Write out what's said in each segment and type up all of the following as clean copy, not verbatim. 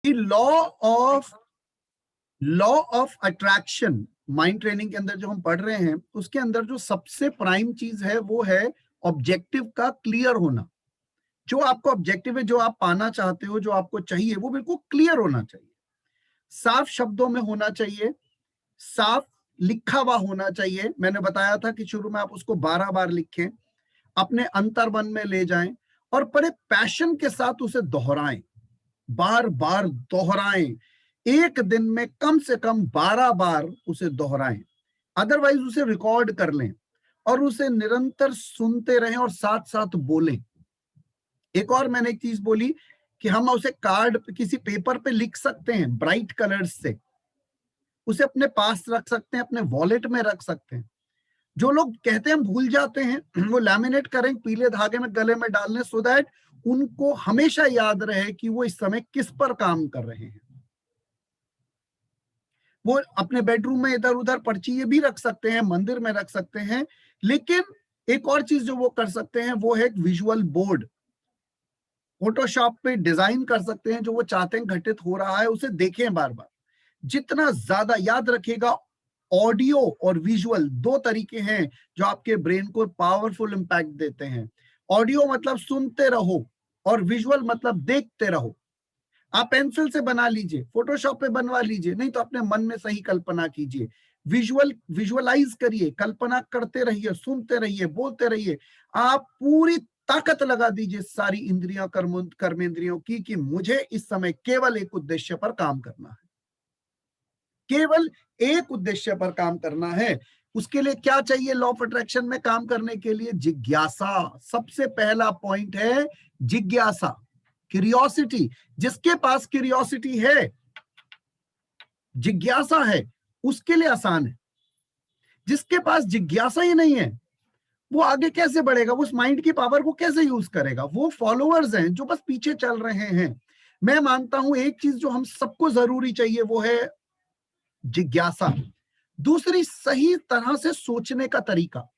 कि law of attraction mind training के अंदर जो हम पढ़ रहे हैं, उसके अंदर जो सबसे प्राइम चीज है वो है ऑब्जेक्टिव का क्लियर होना। जो आपको ऑब्जेक्टिव है, जो आप पाना चाहते हो, जो आपको चाहिए, वो बिल्कुल क्लियर होना चाहिए, साफ शब्दों में होना चाहिए, साफ लिखा हुआ होना चाहिए। मैंने बताया था कि शुरू में आप उसको 12 बार लिखें, अपने अंतर्मन में ले जाएं और बड़े पैशन के साथ उसे दोहराएं, बार बार दोहराएं। एक दिन में कम से कम 12 बार उसे दोहराएं, अदरवाइज उसे रिकॉर्ड कर लें और उसे निरंतर सुनते रहें और साथ साथ बोलें। एक और मैंने एक चीज बोली कि हम उसे कार्ड किसी पेपर पे लिख सकते हैं ब्राइट कलर्स से, उसे अपने पास रख सकते हैं, अपने वॉलेट में रख सकते हैं। जो लोग कहते हैं भूल जाते हैं, वो लैमिनेट करें, पीले धागे में गले में डालने, सो दैट उनको हमेशा याद रहे कि वो इस समय किस पर काम कर रहे हैं। वो अपने बेडरूम में इधर उधर पर्ची भी रख सकते हैं, मंदिर में रख सकते हैं। लेकिन एक और चीज जो वो कर सकते हैं वो है एक विजुअल बोर्ड। फोटोशॉप पे डिजाइन कर सकते हैं, जो वो चाहते हैं घटित हो रहा है उसे देखें बार बार। जितना ज्यादा याद रखेगा, ऑडियो और विजुअल दो तरीके हैं जो आपके ब्रेन को पावरफुल इंपैक्ट देते हैं। ऑडियो मतलब सुनते रहो और विजुअल मतलब देखते रहो। आप पेंसिल से बना लीजिए, फोटोशॉप पे बनवा लीजिए, नहीं तो अपने मन में सही कल्पना कीजिए। विजुअलाइज करिए, कल्पना करते रहिए, सुनते रहिए, बोलते रहिए। आप पूरी ताकत लगा दीजिए सारी इंद्रियों, कर्मेंद्रियों की, कि मुझे इस समय केवल एक उद्देश्य पर काम करना है, केवल एक उद्देश्य पर काम करना है। उसके लिए क्या चाहिए? लॉ ऑफ अट्रैक्शन में काम करने के लिए जिज्ञासा। सबसे पहला पॉइंट है जिज्ञासा, क्यूरियोसिटी। जिसके पास क्यूरियोसिटी है, जिज्ञासा है, उसके लिए आसान है। जिसके पास जिज्ञासा ही नहीं है, वो आगे कैसे बढ़ेगा? वो उस माइंड की पावर को कैसे यूज करेगा? वो फॉलोअर्स हैं जो बस पीछे चल रहे हैं। मैं मानता हूं एक चीज जो हम सबको जरूरी चाहिए वो है जिज्ञासा। दूसरी, सही तरह से सोचने का तरीका।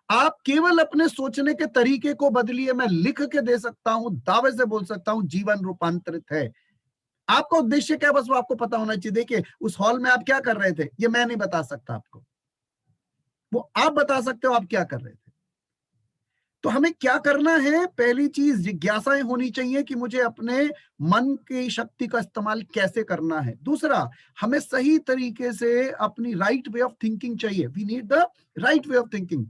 आप केवल अपने सोचने के तरीके को बदलिए, मैं लिख के दे सकता हूं, दावे से बोल सकता हूं, जीवन रूपांतरित है। आपका उद्देश्य क्या है, बस वो आपको पता होना चाहिए। देखिए, उस हॉल में आप क्या कर रहे थे, ये मैं नहीं बता सकता आपको, वो आप बता सकते हो आप क्या कर रहे थे। तो हमें क्या करना है? पहली चीज जिज्ञासाएं होनी चाहिए कि मुझे अपने मन की शक्ति का इस्तेमाल कैसे करना है। दूसरा, हमें सही तरीके से अपनी राइट वे ऑफ थिंकिंग चाहिए। We need the right way of thinking,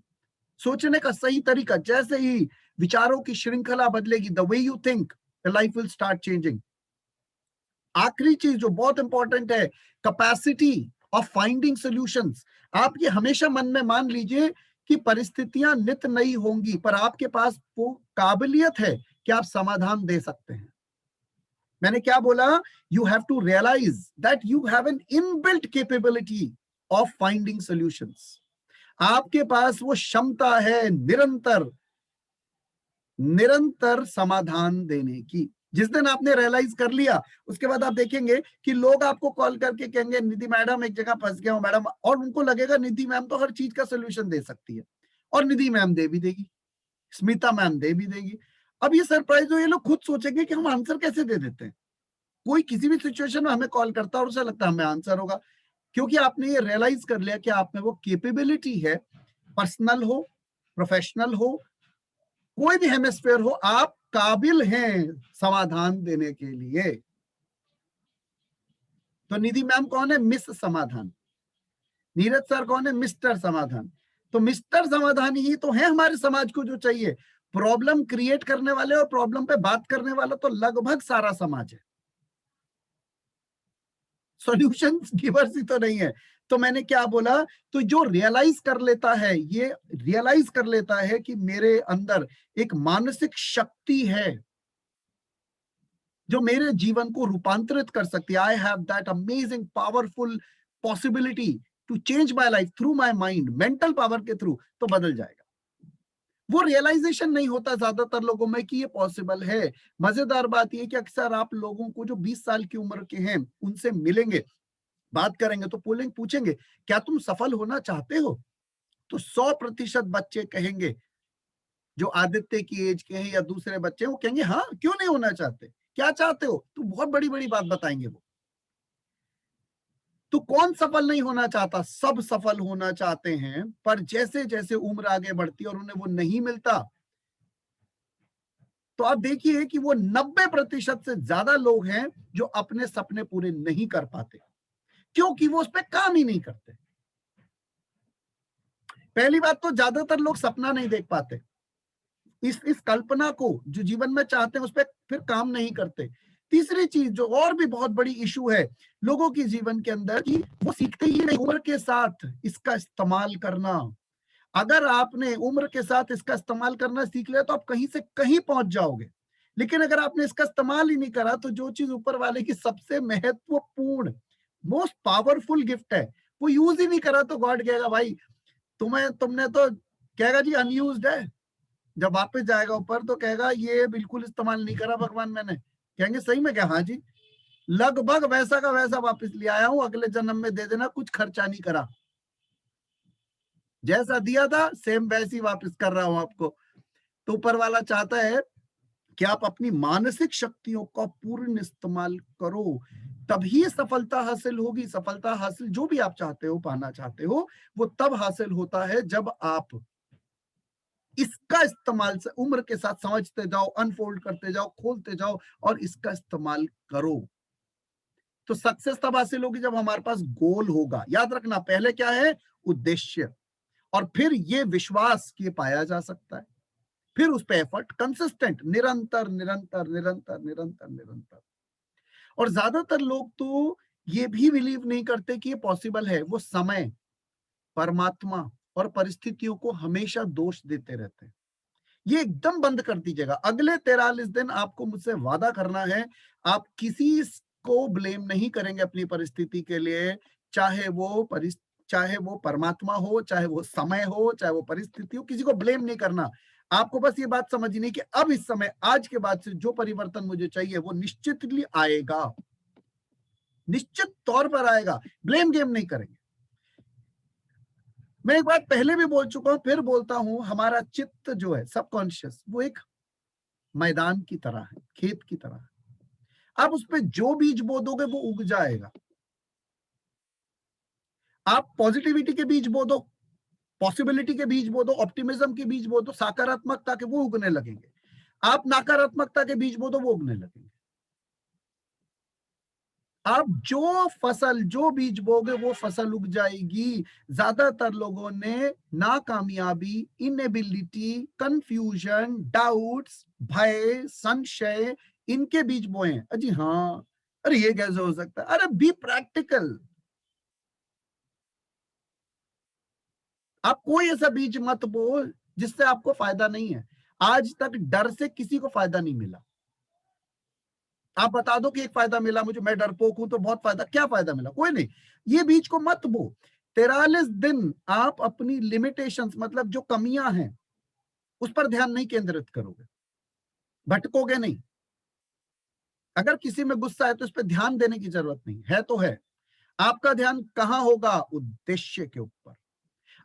सोचने का सही तरीका। जैसे ही विचारों की श्रृंखला बदलेगी, the way you think, the life will start changing. आखिरी चीज जो बहुत इंपॉर्टेंट है, कैपेसिटी ऑफ फाइंडिंग सॉल्यूशंस। आप ये हमेशा मन में मान लीजिए कि परिस्थितियां नित नई होंगी, पर आपके पास वो काबिलियत है कि आप समाधान दे सकते हैं। मैंने क्या बोला? You have to realise that you have an inbuilt capability of finding solutions. आपके पास वो क्षमता है निरंतर निरंतर समाधान देने की। जिस दिन आपने रियलाइज कर लिया, उसके बाद आप देखेंगे कि लोग आपको कॉल करके कहेंगे, निधि मैडम एक जगह फंस गया हूं मैडम, और उनको लगेगा निधि मैम तो हर चीज का सोल्यूशन दे सकती है, और निधि मैम दे भी देगी, स्मिता मैम दे भी देगी। अब ये सरप्राइज हो, ये लोग खुद सोचेंगे कि हम आंसर कैसे दे देते हैं। कोई किसी भी सिचुएशन में हमें कॉल करता है और उसे लगता है हमें आंसर होगा, क्योंकि आपने ये रियलाइज कर लिया कि आप में वो केपेबिलिटी है। पर्सनल हो, प्रोफेशनल हो, कोई भी हेमिस्फेयर हो, आप काबिल हैं समाधान देने के लिए। तो निधि मैम कौन है? मिस समाधान। नीरज सर कौन है? मिस्टर समाधान। तो मिस्टर समाधान ही तो है हमारे समाज को जो चाहिए। प्रॉब्लम क्रिएट करने वाले और प्रॉब्लम पे बात करने वाला तो लगभग सारा समाज है, सॉल्यूशन गिवर्स ही तो नहीं है। तो मैंने क्या बोला? तो जो रियलाइज कर लेता है, ये रियलाइज कर लेता है कि मेरे अंदर एक मानसिक शक्ति है जो मेरे जीवन को रूपांतरित कर सकती है। I have that amazing powerful possibility to change my life through my mind, mental power के थ्रू, तो बदल जाएगा। वो रियलाइजेशन नहीं होता ज्यादातर लोगों में कि ये पॉसिबल है। मजेदार बात यह कि अक्सर आप लोगों को जो 20 साल की उम्र के हैं उनसे मिलेंगे, बात करेंगे, तो पूछेंगे क्या तुम सफल होना चाहते हो? तो 100% बच्चे कहेंगे, जो आदित्य की एज के हैं या दूसरे बच्चे, वो कहेंगे हाँ, क्यों नहीं होना चाहते। क्या चाहते हो, तो बहुत बड़ी बड़ी बात बताएंगे वो। तो कौन सफल नहीं होना चाहता, सब सफल होना चाहते हैं, पर जैसे जैसे उम्र आगे बढ़ती है और उन्हें वो नहीं मिलता, तो आप देखिए कि वो 90% से ज्यादा लोग हैं जो अपने सपने पूरे नहीं कर पाते, क्योंकि वो उस पर काम ही नहीं करते। पहली बात तो ज्यादातर लोग सपना नहीं देख पाते, इस कल्पना को जो जीवन में चाहते हैं उस पर फिर काम नहीं करते। तीसरी चीज जो और भी बहुत बड़ी इशू है लोगों की जीवन के अंदर, कि वो सीखते ही नहीं उम्र के साथ इसका इस्तेमाल करना। अगर आपने उम्र के साथ इसका इस्तेमाल करना सीख लिया तो आप कहीं से कहीं पहुंच जाओगे, लेकिन अगर आपने इसका इस्तेमाल ही नहीं करा तो जो चीज ऊपर वाले की सबसे महत्वपूर्ण, मोस्ट पावरफुल गिफ्ट है, वो यूज ही नहीं करा, तो गॉड कहेगा भाई तुमने तो, कहेगा जी अनयूज्ड है। जब वापस जाएगा ऊपर तो कहेगा ये बिल्कुल इस्तेमाल नहीं करा भगवान मैंने। कहेंगे सही में क्या, हाँ जी, लगभग वैसा का वैसा वापस ले आया हूं, अगले जन्म में दे देना, कुछ खर्चा नहीं करा, जैसा दिया था सेम वैसी वापस कर रहा हूं आपको। तो ऊपर वाला चाहता है कि आप अपनी मानसिक शक्तियों का पूर्ण इस्तेमाल करो, तभी सफलता हासिल होगी। सफलता हासिल जो भी आप चाहते हो, पाना चाहते हो, वो तब हासिल होता है जब आप इसका इस्तेमाल से उम्र के साथ समझते जाओ, अनफोल्ड करते जाओ, खोलते जाओ और इसका इस्तेमाल करो। तो सक्सेस तब हासिल होगी जब हमारे पास गोल होगा। याद रखना, पहले क्या है, उद्देश्य, और फिर ये विश्वास कि पाया जा सकता है, फिर उस पर एफर्ट, कंसिस्टेंट, निरंतर निरंतर निरंतर निरंतर निरंतर। और ज्यादातर लोग तो ये भी बिलीव नहीं करते कि ये पॉसिबल है। वो समय, परमात्मा और परिस्थितियों को हमेशा दोष देते रहते हैं। ये एकदम बंद कर दीजिएगा। अगले 43 दिन आपको मुझसे वादा करना है, आप किसी को ब्लेम नहीं करेंगे अपनी परिस्थिति के लिए, चाहे वो चाहे वो परमात्मा हो, चाहे वो समय हो, चाहे वो परिस्थिति हो, किसी को ब्लेम नहीं करना। आपको बस ये बात समझनी कि अब इस समय, आज के बाद से जो परिवर्तन मुझे चाहिए वो निश्चितली आएगा, निश्चित तौर पर आएगा। ब्लेम गेम नहीं करेंगे। मैं एक बात पहले भी बोल चुका हूं, फिर बोलता हूं, हमारा चित्त जो है, सबकॉन्शियस, वो एक मैदान की तरह है, खेत की तरह है। आप उस पर जो बीज बो दोगे वो उग जाएगा। आप पॉजिटिविटी के बीज बो दो, पॉसिबिलिटी के बीज बो दो, ऑप्टिमिज्म के बीज बो दो, सकारात्मकता के, वो उगने लगेंगे। आप नकारात्मकता के बीज बो दो, वो उगने लगेंगे। आप जो फसल, जो बीज बोगे वो फसल उग जाएगी। ज्यादातर लोगों ने नाकामयाबी, इनएबिलिटी, कंफ्यूजन, डाउट्स, भय, संशय, इनके बीज बोए हैं। अजी हाँ, अरे ये कैसे हो सकता है, अरे बी प्रैक्टिकल। आप कोई ऐसा बीज मत बो जिससे आपको फायदा नहीं है। आज तक डर से किसी को फायदा नहीं मिला। आप बता दो कि एक फायदा मिला मुझे, मैं डरपोक हूं तो बहुत फायदा, क्या फायदा मिला, कोई नहीं। ये बीज को मत बो। 43 दिन आप अपनी लिमिटेशंस, मतलब जो कमियां हैं, उस पर ध्यान नहीं केंद्रित करोगे, भटकोगे नहीं। अगर किसी में गुस्सा है तो उस पर ध्यान देने की जरूरत नहीं है, तो है। आपका ध्यान कहां होगा, उद्देश्य के ऊपर।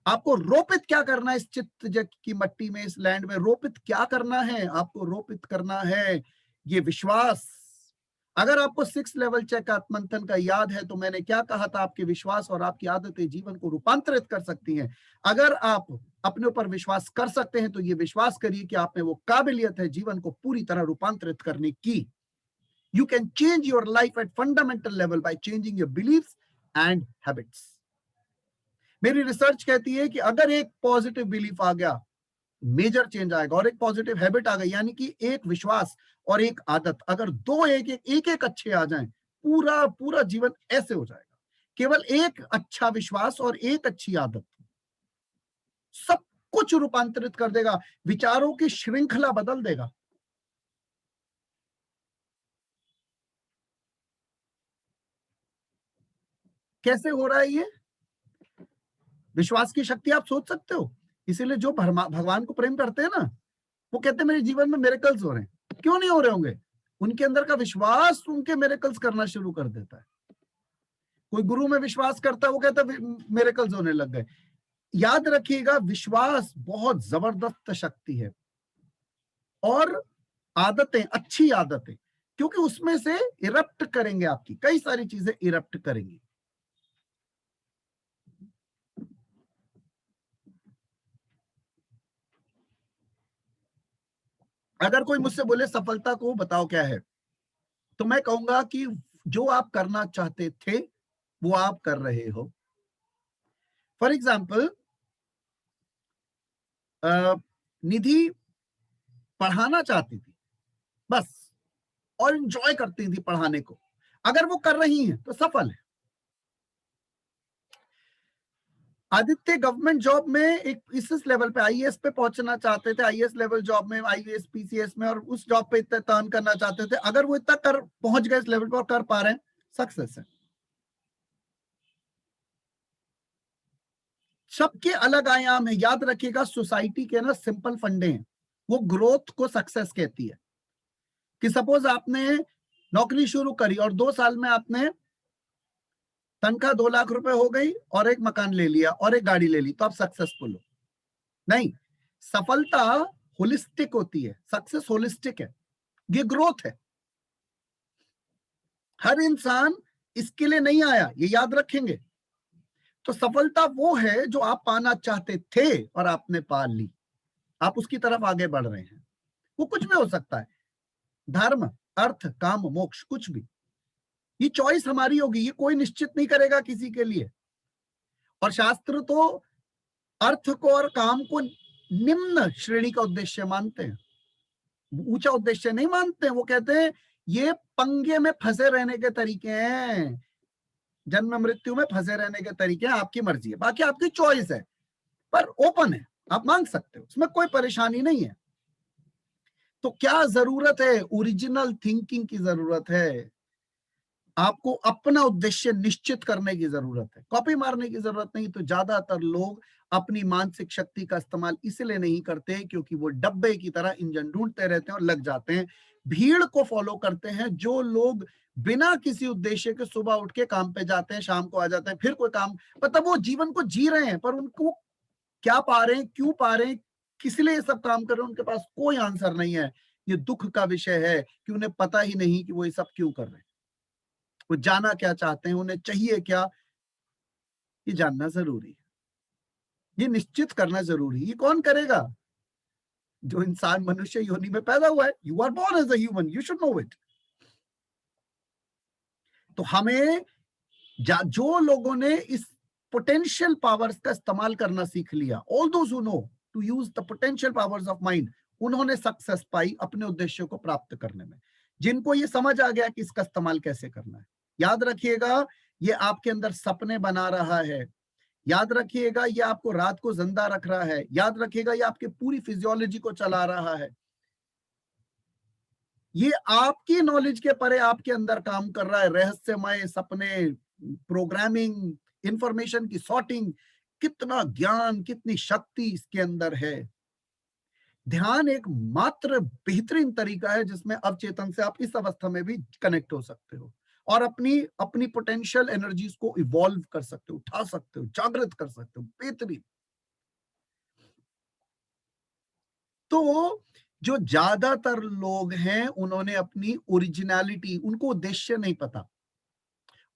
आपको रोपित क्या करना है इस चित्त जग की मट्टी में, इस लैंड में रोपित क्या करना है, आपको रोपित करना है ये विश्वास। अगर आपको 6 लेवल चेक आत्मंथन का याद है तो मैंने क्या कहा था, आपके विश्वास और आपकी आदतें जीवन को रूपांतरित कर सकती हैं। अगर आप अपने ऊपर विश्वास कर सकते हैं तो ये विश्वास करिए कि आप में वो काबिलियत है जीवन को पूरी तरह रूपांतरित करने की। You can change your life at fundamental level by changing your beliefs and habits. मेरी रिसर्च कहती है कि अगर एक पॉजिटिव बिलीफ आ गया, मेजर चेंज आएगा, और एक पॉजिटिव हैबिट आ गई, यानी कि एक विश्वास और एक आदत, अगर दो एक अच्छे आ जाएं, पूरा पूरा जीवन ऐसे हो जाएगा। केवल एक अच्छा विश्वास और एक अच्छी आदत सब कुछ रूपांतरित कर देगा, विचारों की श्रृंखला बदल देगा। कैसे हो रहा है ये? विश्वास की शक्ति आप सोच सकते हो। इसीलिए जो भगवान को प्रेम करते हैं ना, वो कहते हैं मेरे जीवन में मिरेकल्स हो रहे हैं। क्यों नहीं हो रहे होंगे? उनके अंदर का विश्वास उनके मिरेकल्स करना शुरू कर देता है। कोई गुरु में विश्वास करता है, वो कहता है मिरेकल्स होने लग गए। याद रखिएगा, विश्वास बहुत जबरदस्त शक्ति है। और आदतें, अच्छी आदतें, क्योंकि उसमें से इरप्ट करेंगे, आपकी कई सारी चीजें इरप्ट करेंगी। अगर कोई मुझसे बोले सफलता को बताओ क्या है, तो मैं कहूंगा कि जो आप करना चाहते थे वो आप कर रहे हो। फॉर एग्जाम्पल, निधि पढ़ाना चाहती थी बस, और इंजॉय करती थी पढ़ाने को, अगर वो कर रही हैं तो सफल है। आदित्य गवर्नमेंट जॉब में एक इस लेवल पे आईएएस पे पहुंचना चाहते थे, आईएएस लेवल जॉब में, आईएएस पीसीएस में, और उस जॉब पे इतना टर्न करना चाहते थे। अगर वो इतना कर पहुंच गए इस लेवल पर और कर पा रहे हैं, सक्सेस है। सबके अलग आयाम है। याद रखिएगा, सोसाइटी के ना सिंपल फंडे हैं, वो ग्रोथ को सक्सेस कहती है। कि सपोज आपने नौकरी शुरू करी और 2 साल में आपने तनख्वाह 2 लाख रुपए हो गई और एक मकान ले लिया और एक गाड़ी ले ली, तो आप सक्सेसफुल हो? नहीं, सफलता होलिस्टिक होती है, सक्सेस होलिस्टिक है, ये ग्रोथ है। हर इंसान इसके लिए नहीं आया, ये याद रखेंगे। तो सफलता वो है जो आप पाना चाहते थे और आपने पा ली, आप उसकी तरफ आगे बढ़ रहे हैं। वो कुछ भी हो सकता है, धर्म, अर्थ, काम, मोक्ष, कुछ भी। ये चॉइस हमारी होगी, ये कोई निश्चित नहीं करेगा किसी के लिए। और शास्त्र तो अर्थ को और काम को निम्न श्रेणी का उद्देश्य मानते हैं, ऊंचा उद्देश्य नहीं मानते हैं। वो कहते हैं ये पंगे में फंसे रहने के तरीके हैं, जन्म मृत्यु में फंसे रहने के तरीके हैं, आपकी मर्जी है, बाकी आपकी चॉइस है, पर ओपन है, आप मांग सकते हो, उसमें कोई परेशानी नहीं है। तो क्या जरूरत है? ओरिजिनल थिंकिंग की जरूरत है। आपको अपना उद्देश्य निश्चित करने की जरूरत है, कॉपी मारने की जरूरत नहीं। तो ज्यादातर लोग अपनी मानसिक शक्ति का इस्तेमाल इसलिए नहीं करते क्योंकि वो डब्बे की तरह इंजन ढूंढते रहते हैं और लग जाते हैं, भीड़ को फॉलो करते हैं। जो लोग बिना किसी उद्देश्य के सुबह उठ के काम पे जाते हैं, शाम को आ जाते हैं, फिर कोई काम, मतलब वो जीवन को जी रहे हैं, पर उनको क्या पा रहे हैं, क्यों पा रहे हैं, किस लिए सब काम कर रहे हैं, उनके पास कोई आंसर नहीं है। ये दुख का विषय है कि उन्हें पता ही नहीं कि वो ये सब क्यों कर रहे हैं, वो जाना क्या चाहते हैं, उन्हें चाहिए क्या, ये जानना जरूरी है, ये निश्चित करना जरूरी है। ये कौन करेगा? जो इंसान मनुष्य योनि में पैदा हुआ है। You are born as a human, you should know it. तो हमें जो लोगों ने इस पोटेंशियल पावर्स का इस्तेमाल करना सीख लिया, all those who know to use the potential powers of mind, उन्होंने सक्सेस पाई अपने उद्देश्यों को प्राप्त करने में। जिनको ये समझ आ गया कि इसका इस्तेमाल कैसे करना है, याद रखिएगा, ये आपके अंदर सपने बना रहा है। याद रखिएगा, ये आपको रात को जिंदा रख रहा है। याद रखिएगा, ये आपकी पूरी फिजियोलॉजी को चला रहा है। ये आपकी नॉलेज के परे आपके अंदर काम कर रहा है। रहस्यमय सपने, प्रोग्रामिंग, इंफॉर्मेशन की सॉर्टिंग, कितना ज्ञान, कितनी शक्ति इसके अंदर है। ध्यान एक मात्र बेहतरीन तरीका है जिसमें अवचेतन से आप इस अवस्था में भी कनेक्ट हो सकते हो और अपनी अपनी पोटेंशियल एनर्जीज को इवॉल्व कर सकते हो, उठा सकते हो, जागृत कर सकते हो। बेहतरीन। तो जो ज्यादातर लोग हैं, उन्होंने अपनी ओरिजिनलिटी, उनको उद्देश्य नहीं पता,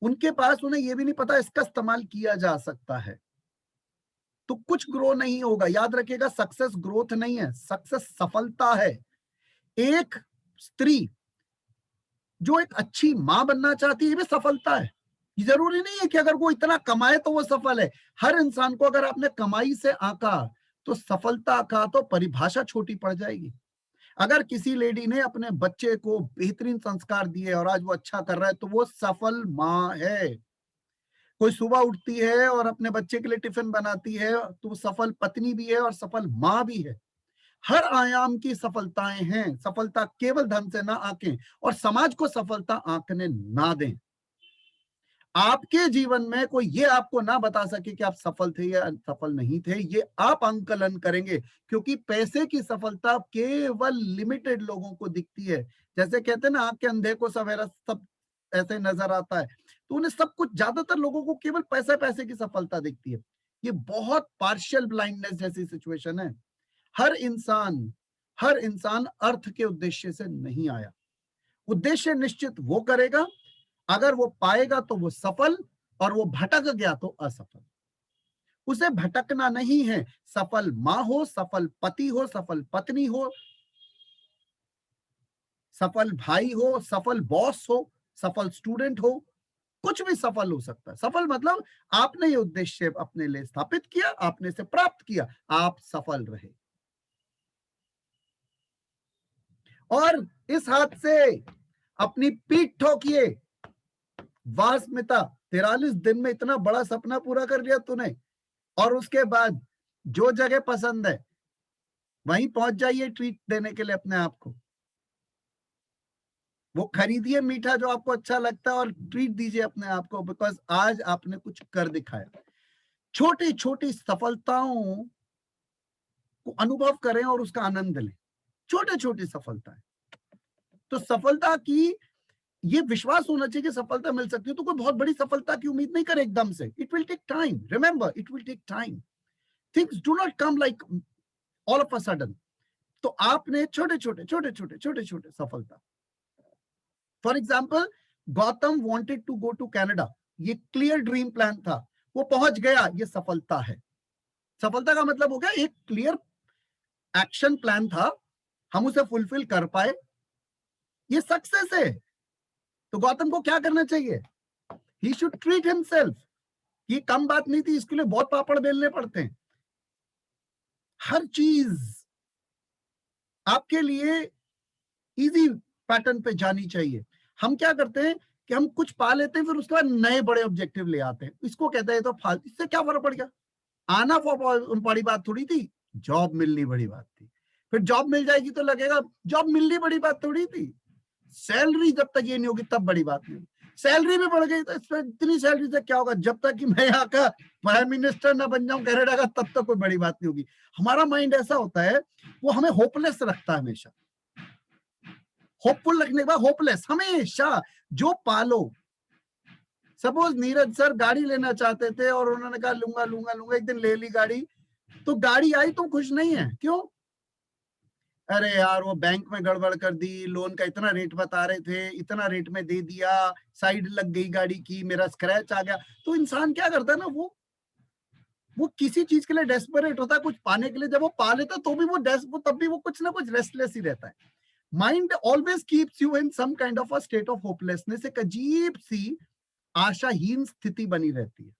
उनके पास, उन्हें यह भी नहीं पता इसका इस्तेमाल किया जा सकता है, तो कुछ ग्रो नहीं होगा। याद रखिएगा, सक्सेस ग्रोथ नहीं है, सक्सेस सफलता है। एक स्त्री जो एक अच्छी मां बनना चाहती है, ये भी सफलता है। ये जरूरी नहीं है कि अगर वो इतना कमाए तो वो सफल है। हर इंसान को अगर आपने कमाई से आंका तो सफलता का तो परिभाषा छोटी पड़ जाएगी। अगर किसी लेडी ने अपने बच्चे को बेहतरीन संस्कार दिए और आज वो अच्छा कर रहा है, तो वो सफल माँ है। कोई सुबह उठती है और अपने बच्चे के लिए टिफिन बनाती है, तो वो सफल पत्नी भी है और सफल माँ भी है। हर आयाम की सफलताएं हैं। सफलता केवल धन से ना आंकें और समाज को सफलता आंकने ना दें। आपके जीवन में कोई ये आपको ना बता सके कि आप सफल थे या सफल नहीं थे, ये आप आंकलन करेंगे, क्योंकि पैसे की सफलता केवल लिमिटेड लोगों को दिखती है। जैसे कहते हैं ना, आंख के अंधे को सवेरा सब ऐसे नजर आता है, तो उन्हें सब कुछ, ज्यादातर लोगों को केवल पैसे पैसे की सफलता दिखती है। ये बहुत पार्शियल ब्लाइंडनेस जैसी सिचुएशन है। हर इंसान हर इंसान अर्थ के उद्देश्य से नहीं आया। उद्देश्य निश्चित वो करेगा, अगर वो पाएगा तो वो सफल, और वो भटक गया तो असफल। उसे भटकना नहीं है। सफल मां हो, सफल पति हो, सफल पत्नी हो, सफल भाई हो, सफल बॉस हो, सफल स्टूडेंट हो, कुछ भी सफल हो सकता है। सफल मतलब आपने ये उद्देश्य अपने लिए स्थापित किया, आपने इसे प्राप्त किया, आप सफल रहे। और इस हाथ से अपनी पीठ ठोकिए। वाह स्मिता, 43 दिन में इतना बड़ा सपना पूरा कर लिया तूने। और उसके बाद जो जगह पसंद है वहीं पहुंच जाइए ट्रीट देने के लिए अपने आप को। वो खरीदिए मीठा जो आपको अच्छा लगता है और ट्रीट दीजिए अपने आप को, बिकॉज आज आपने कुछ कर दिखाया। छोटी छोटी सफलताओं को अनुभव करें और उसका आनंद लें। छोटी छोटी सफलताएं। तो सफलता की ये विश्वास होना चाहिए कि सफलता मिल सकती है। तो कोई बहुत बड़ी सफलता की उम्मीद नहीं करे एकदम से। It will take time, remember, it will take time. Things do not come like all of a sudden. तो आपने छोटे छोटे छोटे छोटे छोटे छोटे सफलता। For example, Gautam wanted to go to Canada. ये क्लियर ड्रीम प्लान था, वो पहुंच गया, ये सफलता है। सफलता का मतलब हो गया एक क्लियर एक्शन प्लान था, हम उसे फुलफिल कर पाए, ये सक्सेस है। तो गौतम को क्या करना चाहिए? He should treat himself. ये कम बात नहीं थी, इसके लिए बहुत पापड़ बेलने पड़ते हैं। हर चीज आपके लिए इजी पैटर्न पे जानी चाहिए। हम क्या करते हैं कि हम कुछ पा लेते हैं, फिर उसके बाद नए बड़े ऑब्जेक्टिव ले आते हैं। इसको कहते हैं तो फालतू, इससे क्या फर्क पड़ गया? आना बड़ी बात थोड़ी थी, जॉब मिलनी बड़ी बात थी। फिर जॉब मिल जाएगी तो लगेगा जॉब मिलनी बड़ी बात थोड़ी थी। सैलरी जब तक ये नहीं होगी तब बड़ी बात नहीं। सैलरी भी बढ़ गई तो इसमें इतनी सैलरी से क्या होगा? जब तक कि मैं यहाँ का प्राइम मिनिस्टर ना बन जाऊं कनाडा का, तब तक कोई बड़ी बात नहीं होगी। हमारा माइंड ऐसा होता है, वो हमें होपलेस रखता है हमेशा। होपफुल रखने के बाद होपलेस हमेशा। जो पालो, सपोज नीरज सर गाड़ी लेना चाहते थे और उन्होंने कहा लूंगा लूंगा लूंगा, एक दिन ले ली गाड़ी, तो गाड़ी आई, तुम खुश नहीं है, क्यों? अरे यार वो बैंक में गड़बड़ कर दी, लोन का इतना रेट बता रहे थे, इतना रेट में दे दिया, साइड लग गई गाड़ी की, मेरा स्क्रैच आ गया। तो इंसान क्या करता है ना, वो किसी चीज के लिए डेस्परेट होता है, कुछ पाने के लिए। जब वो पा लेता है तो भी वो तब भी वो कुछ ना कुछ रेस्टलेस ही रहता है। Mind always keeps you in some kind of a state of hopelessness. एक अजीब सी आशाहीन स्थिति बनी रहती है।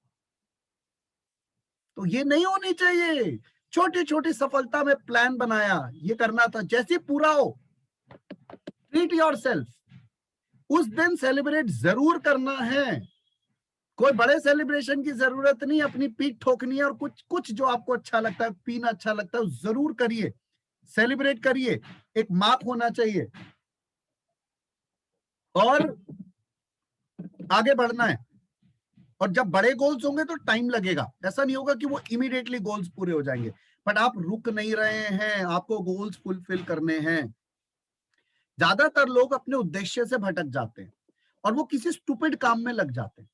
तो ये नहीं होनी चाहिए। छोटी छोटी सफलता में प्लान बनाया, ये करना था, जैसे पूरा हो, ट्रीट योरसेल्फ। उस दिन सेलिब्रेट जरूर करना है। कोई बड़े सेलिब्रेशन की जरूरत नहीं, अपनी पीठ ठोकनी है और कुछ कुछ जो आपको अच्छा लगता है, पीना अच्छा लगता है, जरूर करिए, सेलिब्रेट करिए। एक मार्क होना चाहिए और आगे बढ़ना है। और जब बड़े गोल्स होंगे तो टाइम लगेगा, ऐसा नहीं होगा कि वो इमीडिएटली गोल्स पूरे हो जाएंगे। बट आप रुक नहीं रहे हैं, आपको गोल्स फुलफिल करने हैं। ज्यादातर लोग अपने उद्देश्य से भटक जाते हैं और वो किसी स्टूपिड काम में लग जाते हैं।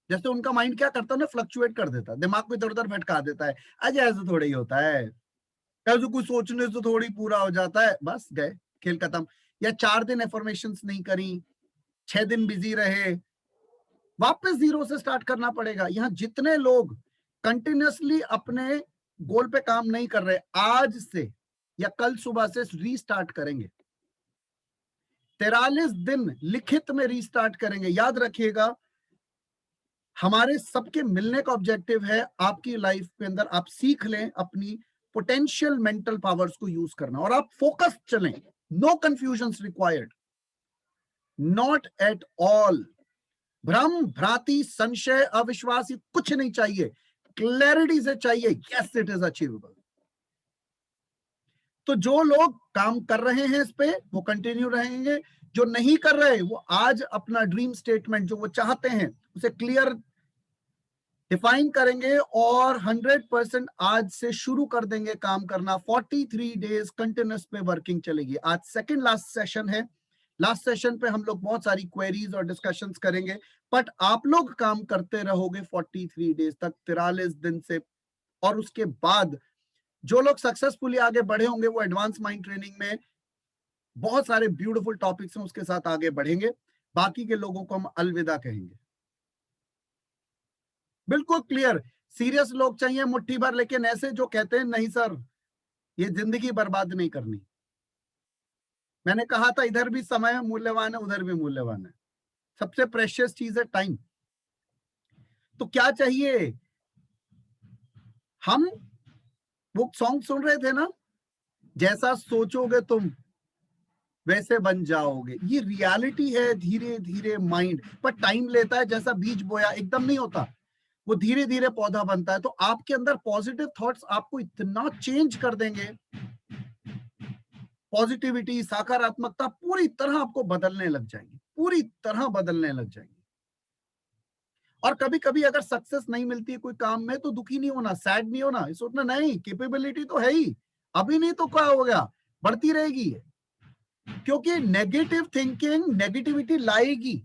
जैसे उनका माइंड क्या करता है ना, फ्लक्चुएट कर देता है, दिमाग को इधर उधर भटका देता है। अजय ऐसे थोड़ा ही होता है, ऐसे कुछ सोचने से थोड़ी पूरा हो जाता है, बस गए, खेल खत्म। या 4 दिन एफर्मेशंस नहीं करी, 6 दिन बिजी रहे, वापस जीरो से स्टार्ट करना पड़ेगा। यहाँ जितने लोग कंटिन्यूअसली अपने गोल पे काम नहीं कर रहे, आज से या कल सुबह से रीस्टार्ट करेंगे। 43 दिन लिखित में रीस्टार्ट करेंगे। याद रखिएगा, हमारे सबके मिलने का ऑब्जेक्टिव है आपकी लाइफ के अंदर आप सीख लें अपनी पोटेंशियल मेंटल पावर्स को यूज करना, और आप फोकस चलें। No confusion required, not at all. भ्रम, भ्रांति, संशय, अविश्वास, कुछ नहीं चाहिए। क्लैरिटी से चाहिए, यस इट इज अचीवेबल। तो जो लोग काम कर रहे हैं इस पे, वो कंटिन्यू रहेंगे। जो नहीं कर रहे, वो आज अपना ड्रीम स्टेटमेंट जो वो चाहते हैं उसे क्लियर डिफाइन करेंगे और 100% आज से शुरू कर देंगे काम करना। 43 डेज कंटिन्यूस पे वर्किंग चलेगी। आज सेकंड लास्ट सेशन है। लास्ट सेशन पे हम लोग बहुत सारी क्वेरीज और डिस्कशंस करेंगे, बट आप लोग काम करते रहोगे 43 डेज तक, 43 दिन से। और उसके बाद जो लोग सक्सेसफुली आगे बढ़े होंगे वो एडवांस माइंड ट्रेनिंग में बहुत सारे ब्यूटीफुल टॉपिक्स हैं, उसके साथ आगे बढ़ेंगे। बाकी के लोगों को हम अलविदा कहेंगे। बिल्कुल क्लियर। सीरियस लोग चाहिए मुट्ठी भर, लेकिन ऐसे जो कहते हैं नहीं सर ये जिंदगी बर्बाद नहीं करनी। मैंने कहा था इधर भी समय मूल्यवान है, उधर भी मूल्यवान है। सबसे प्रेशियस चीज है टाइम। तो क्या चाहिए, हम वो सॉन्ग सुन रहे थे ना, जैसा सोचोगे तुम वैसे बन जाओगे। ये रियलिटी है। धीरे धीरे माइंड पर टाइम लेता है, जैसा बीज बोया एकदम नहीं होता, वो धीरे धीरे पौधा बनता है। तो आपके अंदर पॉजिटिव थॉट्स आपको इतना चेंज कर देंगे, पॉजिटिविटी सकारात्मकता पूरी तरह आपको बदलने लग जाएगी, पूरी तरह बदलने लग जाएगी। और कभी कभी अगर सक्सेस नहीं मिलती है कोई काम में तो दुखी नहीं होना, सैड नहीं होना, सोचना नहीं कैपेबिलिटी तो है ही, अभी नहीं तो क्या हो गया, बढ़ती रहेगी। क्योंकि नेगेटिव थिंकिंग नेगेटिविटी लाएगी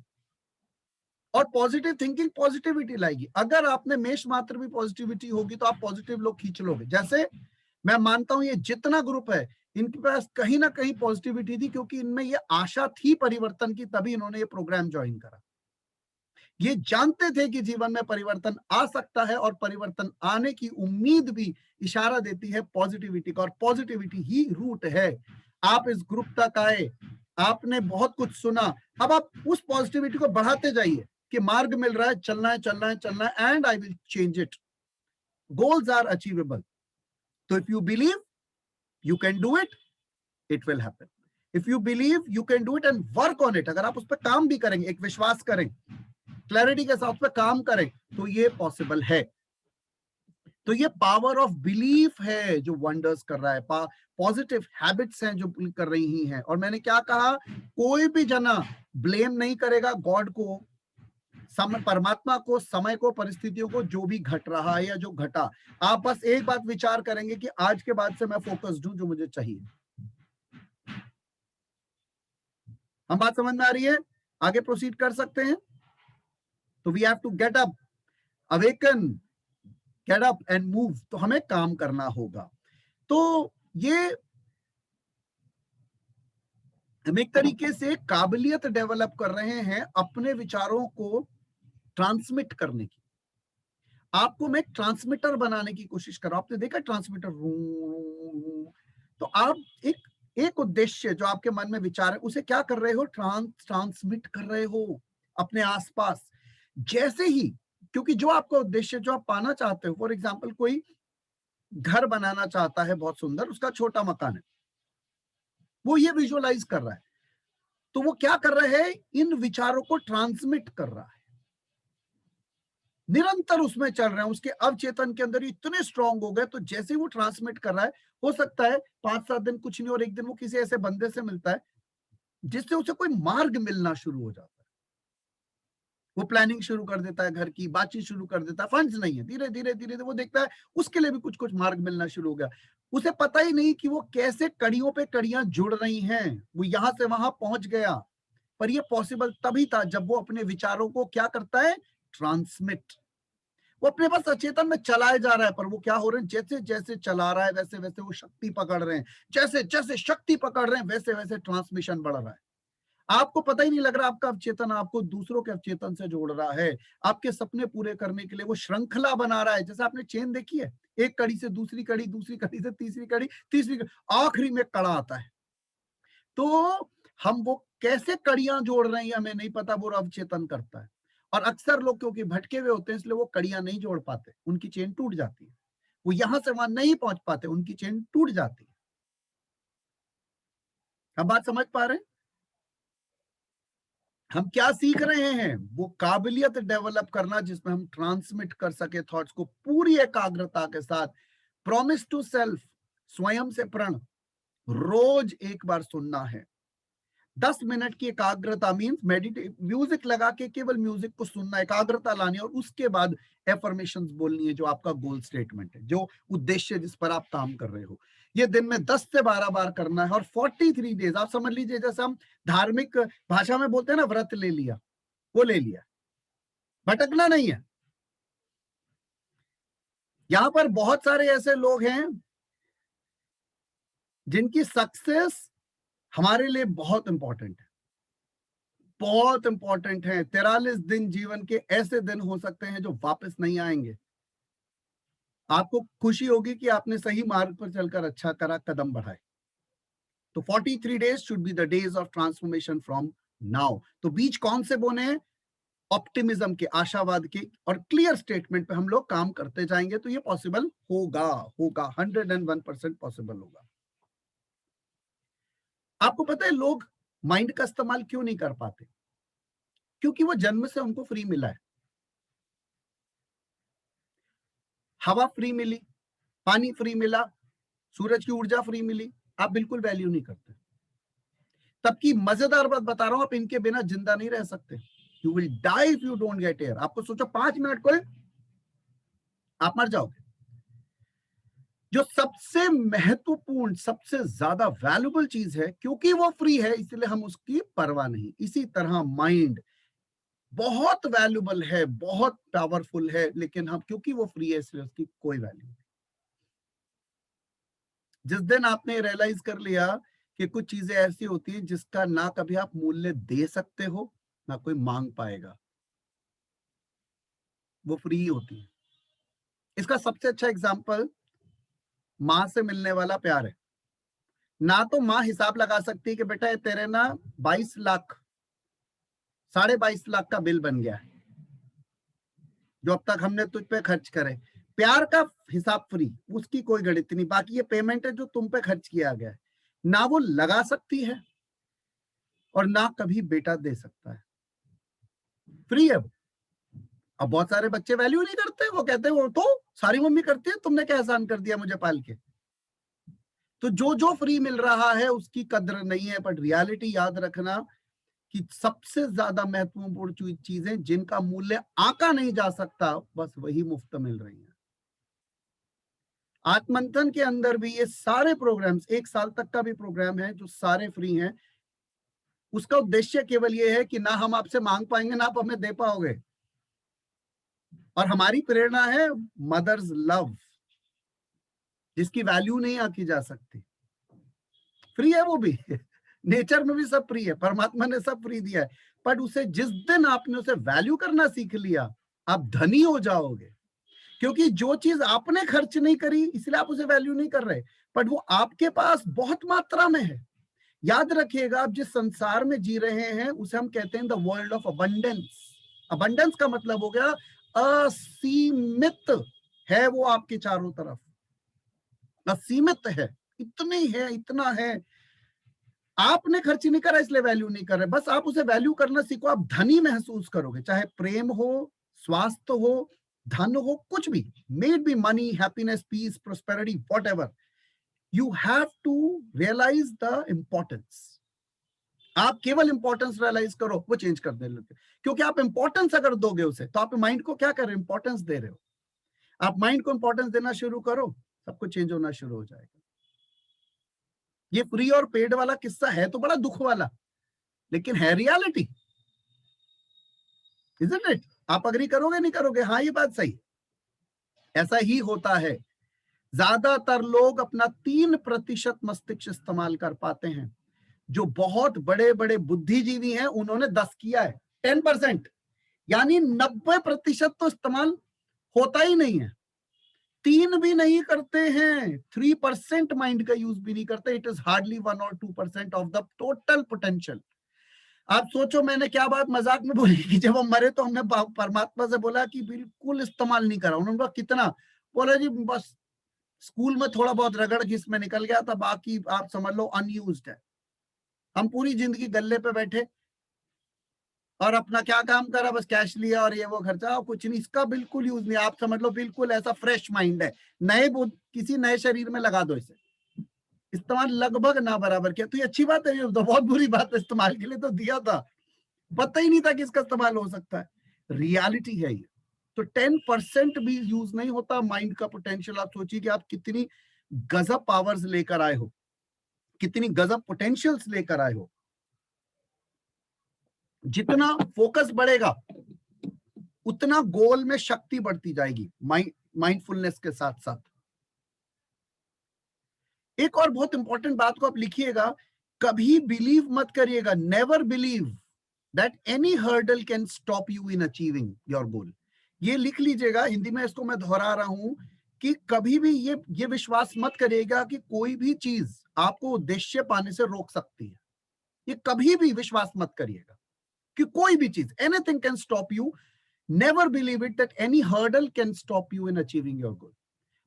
और पॉजिटिव थिंकिंग पॉजिटिविटी लाएगी। अगर आपने मेष मात्र भी पॉजिटिविटी होगी तो आप पॉजिटिव लोग खींच लोगे। जैसे मैं मानता हूं ये जितना ग्रुप है इनके पास कहीं ना कहीं पॉजिटिविटी थी, क्योंकि इनमें ये आशा थी परिवर्तन की, तभी इन्होंने ये प्रोग्राम ज्वाइन करा। ये जानते थे कि जीवन में परिवर्तन आ सकता है और परिवर्तन आने की उम्मीद भी इशारा देती है पॉजिटिविटी का, और पॉजिटिविटी ही रूट है। आप इस ग्रुप तक आए, आपने बहुत कुछ सुना, अब आप उस पॉजिटिविटी को बढ़ाते जाइए कि मार्ग मिल रहा है, चलना है चलना है चलना है, and I will change it. Goals are achievable. तो if you believe you can do it, it will happen. If you believe you can do it and work on it, अगर आप उस पर काम भी करेंगे, एक विश्वास करें, क्लैरिटी के साथ पे काम करें, तो ये पॉसिबल है। तो ये पावर ऑफ बिलीफ है जो वंडर्स कर रहा है, पॉजिटिव हैबिट्स हैं जो कर रही हैं। और मैंने क्या कहा, कोई भी जना ब्लेम नहीं करेगा गॉड को, समय परमात्मा को, समय को, परिस्थितियों को, जो भी घट रहा है या जो घटा। आप बस एक बात विचार करेंगे कि आज के बाद से मैं फोकस्ड हूं जो मुझे चाहिए। हम बात समझ में आ रही है? आगे प्रोसीड कर सकते हैं। तो we have to get up, awaken, get up and move. तो हमें काम करना होगा। तो ये हम एक तरीके से काबिलियत डेवलप कर रहे हैं अपने विचारों को ट्रांसमिट करने की। आपको मैं ट्रांसमीटर बनाने की कोशिश कर रहा हूं। आपने देखा ट्रांसमीटर, तो आप एक एक उद्देश्य जो आपके मन में विचार है उसे क्या कर रहे हो, ट्रांसमिट कर रहे हो अपने आसपास। जैसे ही, क्योंकि जो आपका उद्देश्य जो आप पाना चाहते हो, फॉर एग्जाम्पल कोई घर बनाना चाहता है बहुत सुंदर, उसका छोटा मकान है, वो ये विजुअलाइज कर रहा है, तो वो क्या कर रहा है, इन विचारों को ट्रांसमिट कर रहा है, निरंतर उसमें चल रहे हैं, उसके अवचेतन के अंदर इतने स्ट्रांग हो गए। तो जैसे ही वो ट्रांसमिट कर रहा है, हो सकता है 5-7 दिन कुछ नहीं और एक दिन वो किसी ऐसे बंदे से मिलता है जिससे उसे कोई मार्ग मिलना शुरू हो जाता है। वो प्लानिंग शुरू कर देता है, घर की बातचीत शुरू कर देता है, फंड्स नहीं है, धीरे धीरे धीरे वो देखता है उसके लिए भी कुछ कुछ मार्ग मिलना शुरू हो गया। उसे पता ही नहीं कि वो कैसे कड़ियों पे कड़ियां जुड़ रही हैं, वो यहां से वहां पहुंच गया। पर ये पॉसिबल तभी था जब वो अपने विचारों को क्या करता है, ट्रांसमिट। वो अपने पास अचेतन में चलाए जा रहा है, पर वो क्या हो रहे हैं, जैसे जैसे चला रहा है वैसे वैसे वो शक्ति पकड़ रहे हैं, जैसे जैसे शक्ति पकड़ रहे हैं वैसे वैसे ट्रांसमिशन बढ़ रहा है। आपको पता ही नहीं लग रहा, आपका अवचेतन आपको दूसरों के अवचेतन से जोड़ रहा है, आपके सपने पूरे करने के लिए वो श्रृंखला बना रहा है। जैसे आपने चेन देखी है, एक कड़ी से दूसरी कड़ी, दूसरी कड़ी से तीसरी कड़ी, तीसरी कड़ी, आखिरी में कड़ा आता है। तो हम वो कैसे कड़ियां जोड़ रहे हैं हमें नहीं पता, वो अवचेतन करता है। और अक्सर लोग क्योंकि भटके हुए होते हैं इसलिए वो कड़ियां नहीं जोड़ पाते, उनकी चेन टूट जाती है, वो यहां से वहां नहीं पहुंच पाते, उनकी चेन टूट जाती है। हम बात समझ पा रहे हैं? हम क्या सीख रहे हैं, वो काबिलियत डेवलप करना जिसमें हम ट्रांसमिट कर सके थॉट्स को पूरी एकाग्रता के साथ। प्रॉमिस टू सेल्फ, स्वयं से प्रण, रोज एक बार सुनना है। 10 मिनट की एकाग्रता मीन्स मेडिटेट, म्यूजिक लगा के केवल म्यूजिक को सुनना, एकाग्रता लानी, और उसके बाद एफर्मेशंस बोलनी है जो आपका गोल स्टेटमेंट है, जो उद्देश्य जिस पर आप काम कर रहे हो। ये दिन में 10 से 12 बार करना है और 43 डेज। आप समझ लीजिए जैसे हम धार्मिक भाषा में बोलते हैं ना, व्रत ले लिया, वो ले लिया, भटकना नहीं है। यहां पर बहुत सारे ऐसे लोग हैं जिनकी सक्सेस हमारे लिए बहुत इंपॉर्टेंट है, बहुत इंपॉर्टेंट है। 43 दिन जीवन के ऐसे दिन हो सकते हैं जो वापस नहीं आएंगे। आपको खुशी होगी कि आपने सही मार्ग पर चलकर अच्छा करा, कदम बढ़ाए। तो 43 days should be the days of transformation from now. तो बीज कौन से बोने हैं? ऑप्टिमिज्म के, आशावाद के, और क्लियर स्टेटमेंट पे हम लोग काम करते जाएंगे तो ये पॉसिबल होगा, होगा 101% पॉसिबल होगा। आपको पता है लोग माइंड का इस्तेमाल क्यों नहीं कर पाते? क्योंकि वो जन्म से उनको फ्री मिला है। हवा फ्री मिली, पानी फ्री मिला, सूरज की ऊर्जा फ्री मिली, आप बिल्कुल वैल्यू नहीं करते। तब की मजेदार बात बता रहा हूं, आप इनके बिना जिंदा नहीं रह सकते। You will die if you don't get air. आपको सोचो 5 मिनट को आप मर जाओगे। जो सबसे महत्वपूर्ण, सबसे ज्यादा वैल्यूबल चीज है, क्योंकि वो फ्री है इसलिए हम उसकी परवाह नहीं। इसी तरह माइंड बहुत वैल्यूबल है, बहुत पावरफुल है, लेकिन हम क्योंकि वो फ्री है इसलिए उसकी कोई वैल्यू नहीं। जिस दिन आपने रियलाइज कर लिया कि कुछ चीजें ऐसी होती हैं जिसका ना कभी आप मूल्य दे सकते हो, ना कोई मांग पाएगा, वो फ्री होती है। इसका सबसे अच्छा एग्जाम्पल माँ से मिलने वाला प्यार है। ना तो माँ हिसाब लगा सकती है कि बेटा तेरे ना 22 लाख, 22.5 लाख का बिल बन गया है जो अब तक हमने तुझ पे खर्च करे। प्यार का हिसाब फ्री, उसकी कोई गणित नहीं। बाकी ये पेमेंट है जो तुम पे खर्च किया गया है, ना वो लगा सकती है और ना कभी बेटा दे सकता है। फ्री है वो। अब बहुत सारे बच्चे वैल्यू नहीं करते, वो कहते हैं वो तो सारी मम्मी करती है, तुमने क्या एहसान कर दिया मुझे पाल के। तो जो जो फ्री मिल रहा है उसकी कद्र नहीं है। बट रियलिटी याद रखना कि सबसे ज्यादा महत्वपूर्ण चीजें जिनका मूल्य आंका नहीं जा सकता, बस वही मुफ्त मिल रही है। आत्मंथन के अंदर भी ये सारे प्रोग्राम्स, 1 साल तक का भी प्रोग्राम है जो सारे फ्री हैं। उसका उद्देश्य केवल ये है कि ना हम आपसे मांग पाएंगे ना आप हमें दे पाओगे। और हमारी प्रेरणा है मदर्स लव, जिसकी वैल्यू नहीं आकी जा सकती। फ्री है वो भी नेचर में भी सब फ्री है, परमात्मा ने सब फ्री दिया है। पर उसे जिस दिन आपने उसे वैल्यू करना सीख लिया, आप धनी हो जाओगे। क्योंकि जो चीज आपने खर्च नहीं करी इसलिए आप उसे वैल्यू नहीं कर रहे, बट वो आपके पास बहुत मात्रा में है। याद रखिएगा, आप जिस संसार में जी रहे हैं उसे हम कहते हैं the world of abundance. Abundance का मतलब हो गया असीमित है, वो आपके चारों तरफ असीमित है। इतनी है, इतना है। आपने खर्च नहीं करा इसलिए वैल्यू नहीं कर रहे, बस आप उसे वैल्यू करना सीखो। आप धनी महसूस करोगे, चाहे प्रेम हो, स्वास्थ्य हो, धन हो, कुछ भी, may it be money, happiness, peace, prosperity, whatever. You have to realise the importance. आप केवल इंपॉर्टेंस रियलाइज करो, वो चेंज कर देने लगे। क्योंकि आप इंपॉर्टेंस अगर दोगे उसे, तो आप माइंड को क्या कर रहे हो? इंपॉर्टेंस दे रहे हो। आप माइंड को इंपॉर्टेंस देना शुरू करो, सब कुछ चेंज होना शुरू हो जाएगा। ये फ्री और पेड वाला किस्सा है तो बड़ा दुख वाला, लेकिन है रियलिटी, इजंट इट? आप अग्री करोगे नहीं करोगे? हाँ, ये बात सही, ऐसा ही होता है। ज्यादातर लोग अपना 3% मस्तिष्क इस्तेमाल कर पाते हैं। जो बहुत बड़े बड़े बुद्धिजीवी हैं उन्होंने 10 किया है, 10%। यानी 90% तो इस्तेमाल होता ही नहीं है। 3 भी नहीं करते हैं, 3% माइंड का यूज भी नहीं करते। इट इज हार्डली 1 और 2% ऑफ द टोटल पोटेंशियल। आप सोचो, मैंने क्या बात मजाक में बोली कि जब हम मरे तो हमने परमात्मा से बोला कि बिल्कुल इस्तेमाल नहीं करा। उन्होंने बोला कितना? बोला जी बस स्कूल में थोड़ा बहुत रगड़ घिस में निकल गया था, बाकी आप समझ लो अनयूज्ड है। हम पूरी जिंदगी गल्ले पे बैठे और अपना क्या काम करा, बस कैश लिया और ये वो खर्चा, और कुछ नहीं, इसका बिल्कुल यूज नहीं। आप समझ लो बिल्कुल ऐसा फ्रेश माइंड है, नए किसी नए शरीर में लगा दो इसे। इस्तेमाल लगभग ना बराबर किया तो ये अच्छी बात है, ये तो बहुत बुरी बात है। इस्तेमाल के लिए तो दिया था, पता ही नहीं था कि इसका इस्तेमाल हो सकता है। रियलिटी है ये। तो 10% भी यूज नहीं होता माइंड का पोटेंशियल। आप सोचिए कि आप कितनी गजब पावर्स लेकर आए हो, कितनी गजब पोटेंशियल्स लेकर आए हो। जितना फोकस बढ़ेगा उतना गोल में शक्ति बढ़ती जाएगी, माइंडफुलनेस के साथ साथ। एक और बहुत इंपॉर्टेंट बात को आप लिखिएगा कभी बिलीव मत करिएगा, never believe that any hurdle can stop you in achieving your goal. ये लिख लीजिएगा, हिंदी में इसको मैं दोहरा रहा हूं कि कभी भी ये विश्वास मत करिएगा कि कोई भी चीज आपको उद्देश्य पाने से रोक सकती है। ये कभी भी विश्वास मत करिएगा कि कोई भी चीज, anything can stop you. Never believe it that any hurdle can stop you in achieving your goal.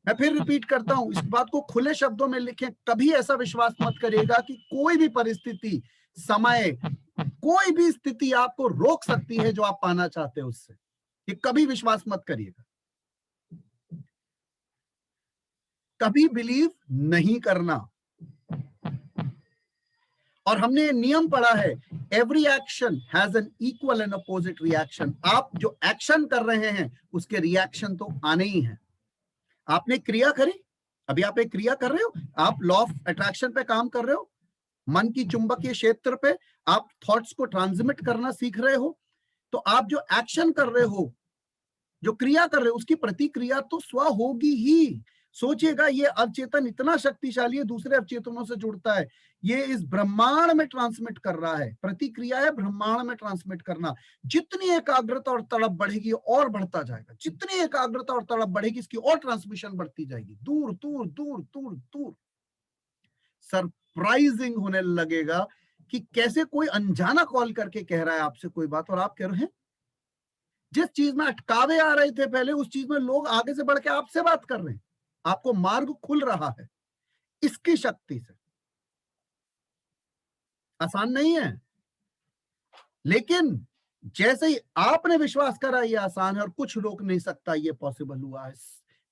मैं फिर रिपीट करता हूं, इस बात को खुले शब्दों में लिखें, कभी ऐसा विश्वास मत करिएगा कि कोई भी परिस्थिति, समय, कोई भी स्थिति आपको रोक सकती है जो आप पाना चाहते हो उससे। ये कभी विश्वास मत करिएगा। कभी बिलीव नहीं करना। और हमने नियम पढ़ा है, every action has an equal and opposite reaction. आप जो एक्शन कर रहे हैं उसके रिएक्शन तो आने ही हैं। आपने क्रिया करी, अभी आप एक क्रिया कर रहे हो, आप लॉ ऑफ अट्रैक्शन पे काम कर रहे हो, मन की चुंबकीय क्षेत्र पे आप थॉट्स को ट्रांसमिट करना सीख रहे हो। तो आप जो एक्शन कर रहे हो, जो क्रिया कर रहे हो, उसकी प्रतिक्रिया तो स्व होगी ही। सोचिएगा, ये अवचेतन इतना शक्तिशाली है, दूसरे अवचेतनों से जुड़ता है, ये इस ब्रह्मांड में ट्रांसमिट कर रहा है। प्रतिक्रिया है ब्रह्मांड में ट्रांसमिट करना। जितनी एकाग्रता और तड़प बढ़ेगी और बढ़ता जाएगा, जितनी एकाग्रता और तड़प बढ़ेगी इसकी और ट्रांसमिशन बढ़ती जाएगी, दूर दूर दूर दूर दूर। सरप्राइजिंग होने लगेगा कि कैसे कोई अनजाना कॉल करके कह रहा है आपसे कोई बात, और आप कह रहे हैं जिस चीज में अटकावे आ रहे थे पहले, उस चीज में लोग आगे से बढ़ के आपसे बात कर रहे हैं। आपको मार्ग खुल रहा है इसकी शक्ति से। आसान नहीं है, लेकिन जैसे ही आपने विश्वास करा ये आसान है और कुछ रोक नहीं सकता, ये पॉसिबल हुआ है।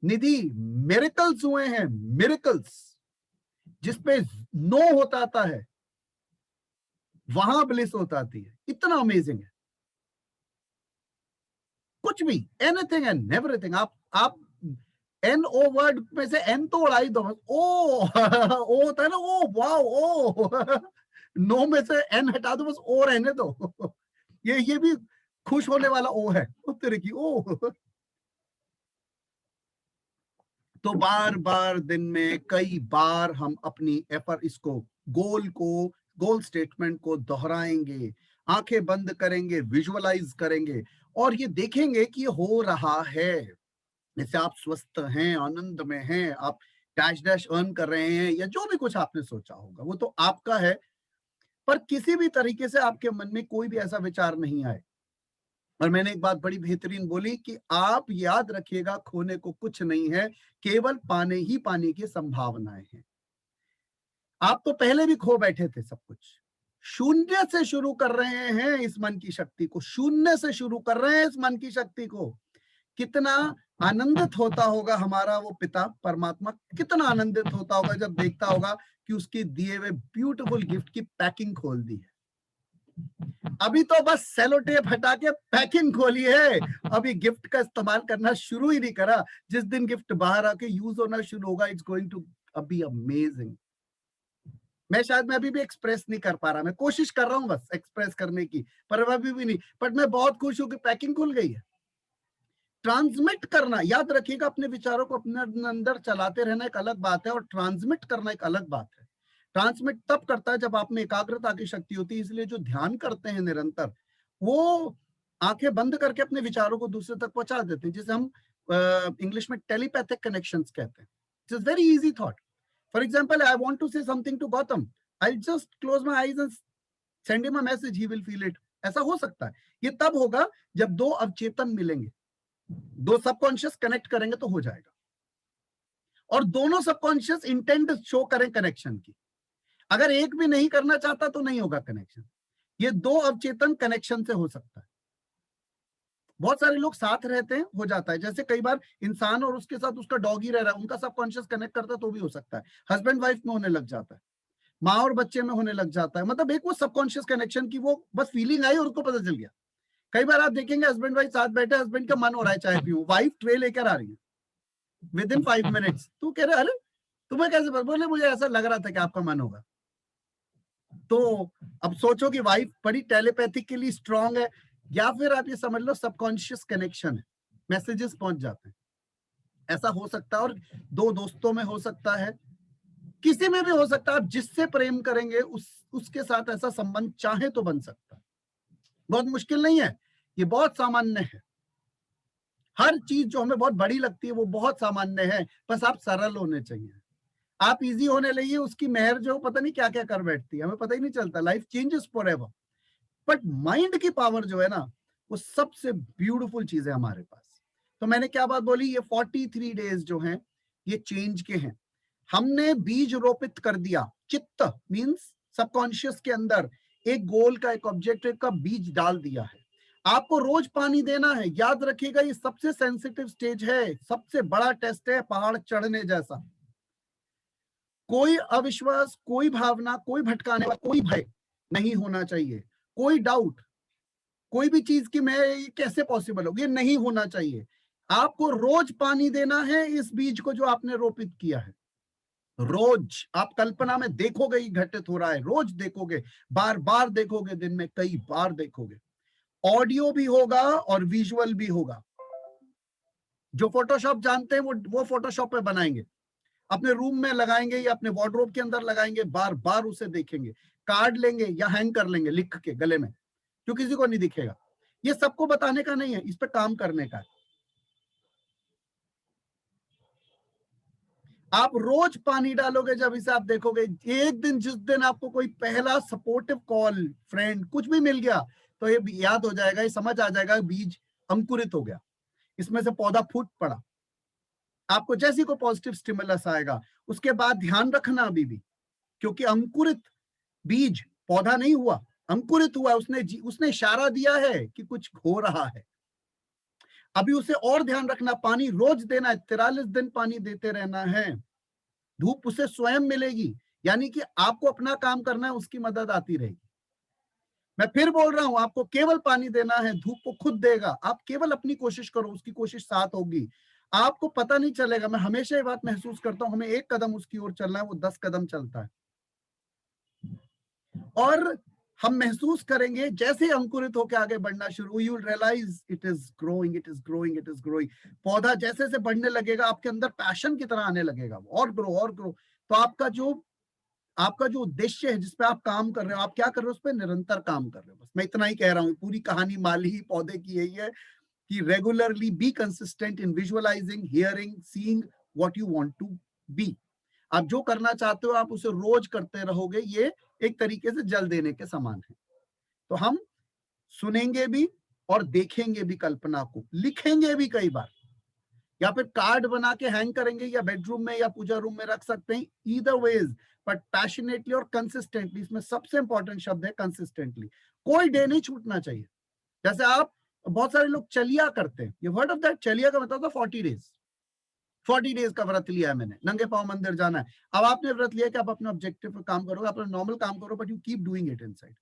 निधि, मिरेकल्स हुए हैं, मिरेकल्स। जिसपे नो होता है वहां ब्लिस होता आती है। इतना अमेजिंग है। कुछ भी, एनीथिंग एंड एवरीथिंग। आप एन ओ वर्ड में से एन तो उड़ाई दो, ओ ओ होता है ना, ओ वाओ ओ नो में से एन हटा दो, बस ओ रहने दो ये भी खुश होने वाला ओ है, तेरे की ओ। तो बार बार दिन में कई बार हम अपनी एफर्ट, इसको गोल स्टेटमेंट को दोहराएंगे, आंखें बंद करेंगे, विजुअलाइज करेंगे और ये देखेंगे कि ये हो रहा है। जैसे आप स्वस्थ हैं, आनंद में हैं, आप डैश डैश अर्न कर रहे हैं, या जो भी कुछ आपने सोचा होगा वो तो आपका है, पर किसी भी तरीके से आपके मन में कोई भी ऐसा विचार नहीं आए। और मैंने एक बात बड़ी बेहतरीन बोली कि आप याद रखिएगा, खोने को कुछ नहीं है, केवल पाने ही पाने की संभावनाएं हैं। आप तो पहले भी खो बैठे थे सब कुछ। शून्य से शुरू कर रहे हैं इस मन की शक्ति को, शून्य से शुरू कर रहे हैं इस मन की शक्ति को। कितना आनंदित होता होगा हमारा वो पिता परमात्मा, कितना आनंदित होता होगा जब देखता होगा कि उसके दिए हुए ब्यूटीफुल गिफ्ट की पैकिंग खोल दी है। अभी तो बस सेलो टेप हटा के पैकिंग खोली है, अभी गिफ्ट का इस्तेमाल करना शुरू ही नहीं करा। जिस दिन गिफ्ट बाहर आके यूज होना शुरू होगा, it's going to be amazing. मैं अभी भी एक्सप्रेस नहीं कर पा रहा, मैं कोशिश कर रहा हूं बस एक्सप्रेस करने की, पर अभी भी नहीं। बट मैं बहुत खुश हूं कि पैकिंग खुल गई है। ट्रांसमिट करना, याद रखिएगा, अपने विचारों को अपने अंदर चलाते रहना एक अलग बात है और ट्रांसमिट करना एक अलग बात है। ट्रांसमिट तब करता है जब आप में एकाग्रता की शक्ति होती है। इसलिए जो ध्यान करते हैं निरंतर, वो आंखें बंद करके अपने विचारों को दूसरे तक पहुंचा देते हैं, जिसे हम इंग्लिश में टेलीपैथिक कनेक्शंस कहते हैं। It's very easy thought. For example, I want to say something to Gautam, I just close my eyes and send him a message, he will feel it. ऐसा हो सकता है। ये तब होगा जब दो अवचेतन मिलेंगे, दो सबकॉन्शियस कनेक्ट करेंगे तो हो जाएगा, और दोनों सबकॉन्शियस इंटेंट शो करें कनेक्शन की। अगर एक भी नहीं करना चाहता तो नहीं होगा कनेक्शन। ये दो अवचेतन कनेक्शन से हो सकता है। बहुत सारे लोग साथ रहते हैं, हो जाता है। जैसे कई बार इंसान और उसके साथ उसका डॉग ही रह रहा है, उनका सबकॉन्शियस कनेक्ट करता है तो भी हो सकता है। हस्बैंड वाइफ में होने लग जाता है, माँ और बच्चे में होने लग जाता है। मतलब एक वो सबकॉन्शियस कनेक्शन की वो बस फीलिंग आई और उसको पता चल गया। कई बार आप देखेंगे हस्बैंड वाइफ साथ बैठे, हस्बैंड का मन हो रहा है चाय पीऊं, वाइफ ट्रे लेकर आ रही है विद इन 5 मिनट्स। तू कह रहे अरे तुम्हें कैसे, बोले मुझे ऐसा लग रहा था कि आपका मन होगा। तो अब सोचो कि वाइफ बड़ी टेलीपैथिकली स्ट्रांग है, या फिर आप ये समझ लो सबकॉन्शियस कनेक्शन है, मैसेजेस पहुंच जाते हैं। ऐसा हो सकता है, और दो दोस्तों में हो सकता है, किसी में भी हो सकता है। आप जिससे प्रेम करेंगे उसके साथ ऐसा संबंध चाहे तो बन सकता है। बहुत मुश्किल नहीं है, ये बहुत सामान्य है। हर चीज जो हमें बहुत बड़ी लगती है वो बहुत सामान्य है, बस आप सरल होने चाहिए। आप इजी होने लगिए, उसकी मेहर जो पता नहीं क्या क्या कर बैठती है, हमें पता ही नहीं चलता। Life changes forever. But mind की पावर जो है ना, वो सबसे ब्यूटीफुल चीज है हमारे पास। तो मैंने क्या बात बोली, ये 43 डेज जो हैं ये चेंज के हैं। हमने बीज रोपित कर दिया, चित्त मींस सबकॉन्शियस के अंदर एक गोल का, एक ऑब्जेक्टिव का बीज डाल दिया है। आपको रोज पानी देना है। याद रखिएगा, ये सबसे सेंसिटिव स्टेज है, सबसे बड़ा टेस्ट है पहाड़ चढ़ने जैसा। कोई अविश्वास, कोई भावना, कोई भटकाने वाला, कोई भय नहीं होना चाहिए, कोई डाउट, कोई भी चीज की मैं ये कैसे पॉसिबल होगी, ये नहीं होना चाहिए। आपको रोज पानी देना है इस बीज को जो आपने रोपित किया है। रोज आप कल्पना में देखोगे ही घटित हो रहा है, रोज देखोगे, बार बार देखोगे, दिन में कई बार देखोगे। ऑडियो भी होगा और विजुअल भी होगा। जो फोटोशॉप जानते हैं वो फोटोशॉप पे बनाएंगे, अपने रूम में लगाएंगे या अपने वार्डरोब के अंदर लगाएंगे, बार बार उसे देखेंगे। कार्ड लेंगे या हैंग कर लेंगे लिख के गले में, जो किसी को नहीं दिखेगा। ये सबको बताने का नहीं है, इस पे काम करने का है। आप रोज पानी डालोगे जब इसे आप देखोगे। एक दिन जिस दिन आपको कोई पहला सपोर्टिव कॉल, फ्रेंड, कुछ भी मिल गया, तो ये याद हो जाएगा, ये समझ आ जाएगा, बीज अंकुरित हो गया, इसमें से पौधा फूट पड़ा। आपको जैसी कोई पॉजिटिव स्टिमुलस आएगा, उसके बाद ध्यान रखना अभी भी, क्योंकि अंकुरित बीज पौधा नहीं हुआ, अंकुरित हुआ। उसने इशारा दिया है कि कुछ हो रहा है। अभी उसे और ध्यान रखना, पानी रोज देना है, 43 दिन पानी देते रहना है। धूप उसे स्वयं मिलेगी, यानी कि आपको अपना काम करना है, उसकी मदद आती रहेगी। मैं फिर बोल रहा हूं, आपको केवल पानी देना है, धूप को खुद देगा। आप केवल अपनी कोशिश करो, उसकी कोशिश साथ होगी। आपको पता नहीं चलेगा। मैं हमेशा ये बात महसूस करता हूं, हमें एक कदम उसकी ओर चलना है, वो 10 कदम चलता है। और हम महसूस करेंगे जैसे ही अंकुरित होकर आगे बढ़ना शुरू, you realise it is growing, it is growing, it is growing. पौधा जैसे जैसे बढ़ने लगेगा, आपके अंदर पैशन की तरह आने लगेगा, और ग्रो और ग्रो। तो आपका जो उद्देश्य है, जिसपे आप काम कर रहे हो, आप क्या कर रहे हो, उस पर निरंतर काम कर रहे हो। बस मैं इतना ही कह रहा हूँ। पूरी कहानी माली पौधे की यही है कि regularly be consistent in visualising, hearing, seeing what you want to be. आप जो करना चाहते हो आप उसे रोज करते रहोगे। ये एक तरीके से जल देने के समान है। तो हम सुनेंगे भी और देखेंगे भी, कल्पना को लिखेंगे भी कई बार, या फिर कार्ड बना के हैंग करेंगे, या बेडरूम में या पूजा रूम में रख सकते हैं। ईदर वेज, बट पैशनेटली और कंसिस्टेंटली। इसमें सबसे इंपॉर्टेंट शब्द है कंसिस्टेंटली। कोई डे नहीं छूटना चाहिए। जैसे आप, बहुत सारे लोग चलिया करते हैं, ये वर्ड ऑफ दैट, चलिया का मतलब था 40 डेज। 40 डेज का व्रत लिया है मैंने, नंगे पांव मंदिर जाना है। अब आपने व्रत लिया कि आप अपने ऑब्जेक्टिव पर काम करोगे, अपना नॉर्मल काम करो, but you keep doing it inside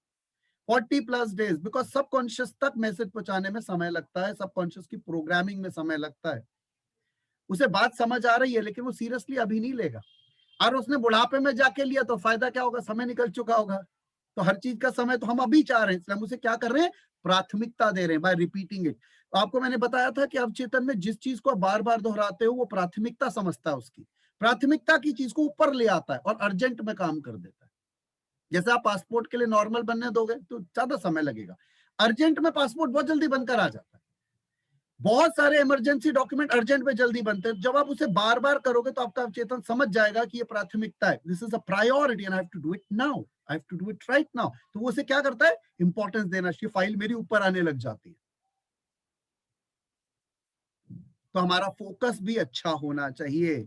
40+ days, because subconscious तक मैसेज पहुंचाने में समय लगता है, सबकॉन्शियस की प्रोग्रामिंग में समय लगता है। उसे बात समझ आ रही है, लेकिन वो सीरियसली अभी नहीं लेगा। और उसने बुढ़ापे में जाके लिया तो फायदा क्या होगा, समय निकल चुका होगा। तो हर चीज का समय तो हम अभी चाह रहे हैं, इसलिए हम उसे क्या कर रहे हैं, प्राथमिकता दे रहे हैं बाय रिपीटिंग इट। तो आपको मैंने बताया था कि अवचेतन में जिस चीज को बार बार दोहराते हो वो प्राथमिकता समझता है, उसकी प्राथमिकता की चीज को ऊपर ले आता है और अर्जेंट में काम कर देता है। जैसे आप पासपोर्ट के लिए नॉर्मल बनने दोगे तो ज्यादा समय लगेगा, अर्जेंट में पासपोर्ट बहुत जल्दी बनकर आ जाता है। बहुत सारे इमरजेंसी डॉक्यूमेंट अर्जेंट में जल्दी बनते हैं। जब आप उसे बार बार करोगे तो आपका अवचेतन समझ जाएगा कि ये प्राथमिकता है, this is a priority and I have to do it now, I have to do it right now. तो वो उसे क्या करता है, इंपॉर्टेंस देना, ये फाइल मेरी ऊपर आने लग जाती है। तो हमारा फोकस भी अच्छा होना चाहिए,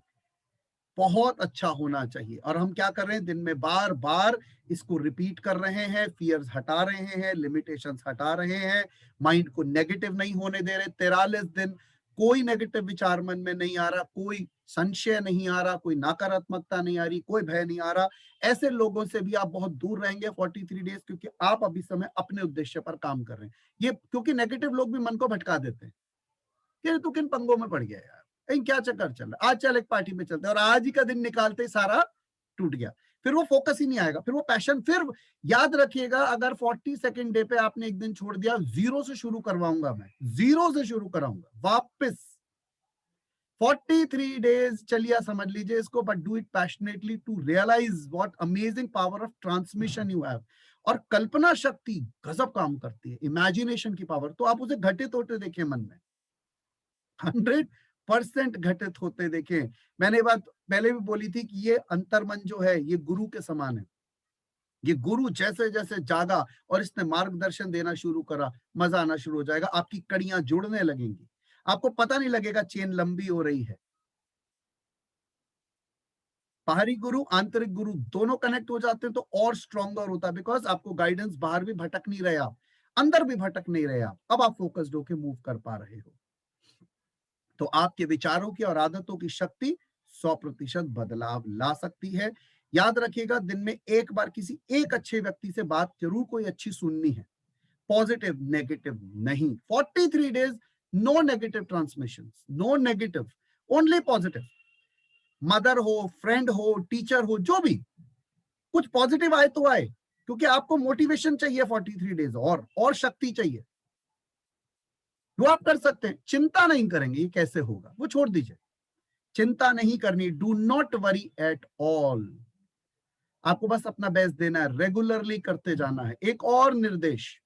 बहुत अच्छा होना चाहिए। और हम क्या कर रहे हैं, दिन में बार बार इसको रिपीट कर रहे हैं, फियर्स हटा रहे हैं, लिमिटेशंस हटा रहे हैं, माइंड को नेगेटिव नहीं होने दे रहे। 43 दिन कोई नेगेटिव विचार मन में नहीं आ रहा, कोई संशय नहीं आ रहा, कोई नकारात्मकता नहीं आ रही, कोई भय नहीं आ रहा। ऐसे लोगों से भी आप बहुत दूर रहेंगे 43 डेज, क्योंकि आप अभी समय अपने उद्देश्य पर काम कर रहे हैं। ये क्योंकि नेगेटिव लोग भी मन को भटका देते हैं कि तू किन पंगों में पड़ गया यार, क्या चक्कर चल रहा है, आज चल एक पार्टी में चलते हैं, और आज ही का दिन निकालते ही सारा टूट गया। फिर वो फोकस ही नहीं आएगा, फिर वो पैशन। फिर याद रखिएगा, अगर 42nd डे पे आपने एक दिन छोड़ दिया, जीरो से शुरू करवाऊंगा मैं, जीरो से शुरू कराऊंगा वापस। 43 days चलिए समझ लीजिए इसको, but do it passionately to realise what amazing power of transmission you have. और कल्पना शक्ति गजब काम करती है, इमेजिनेशन की पावर, तो आप उसे घटित होते देखिए मन में, 100% घटित होते देखें। मैंने बात पहले भी बोली थी कि ये अंतर्मन जो है ये गुरु के समान है। ये गुरु जैसे जैसे जागा और इसने मार्गदर्शन देना शुरू करा, मजा आना शुरू हो जाएगा, आपकी कड़ियां जुड़ने लगेंगी, आपको पता नहीं लगेगा चेन लंबी हो रही है। बाहरी गुरु आंतरिक गुरु दोनों कनेक्ट हो जाते हैं तो और स्ट्रॉन्गर होता है, बिकॉज आपको गाइडेंस, बाहर भी भटक नहीं रहे आप, अंदर भी भटक नहीं रहे आप, अब आप फोकस्ड होकर मूव कर पा रहे हो। तो आपके विचारों की और आदतों की शक्ति 100% बदलाव ला सकती है। याद रखिएगा, दिन में एक बार किसी एक अच्छे व्यक्ति से बात जरूर कोई अच्छी सुननी है, पॉजिटिव नेगेटिव नहीं। 43 days no negative transmission, no negative, only positive. Mother हो, फ्रेंड हो, टीचर हो, जो भी कुछ पॉजिटिव आए तो आए, क्योंकि आपको मोटिवेशन चाहिए 43 डेज और शक्ति चाहिए, वो आप कर सकते हैं। चिंता नहीं करेंगे ये कैसे होगा, वो छोड़ दीजिए, चिंता नहीं करनी, do not worry at all. आपको बस अपना बेस्ट देना है, रेगुलरली करते जाना है। एक और निर्देश,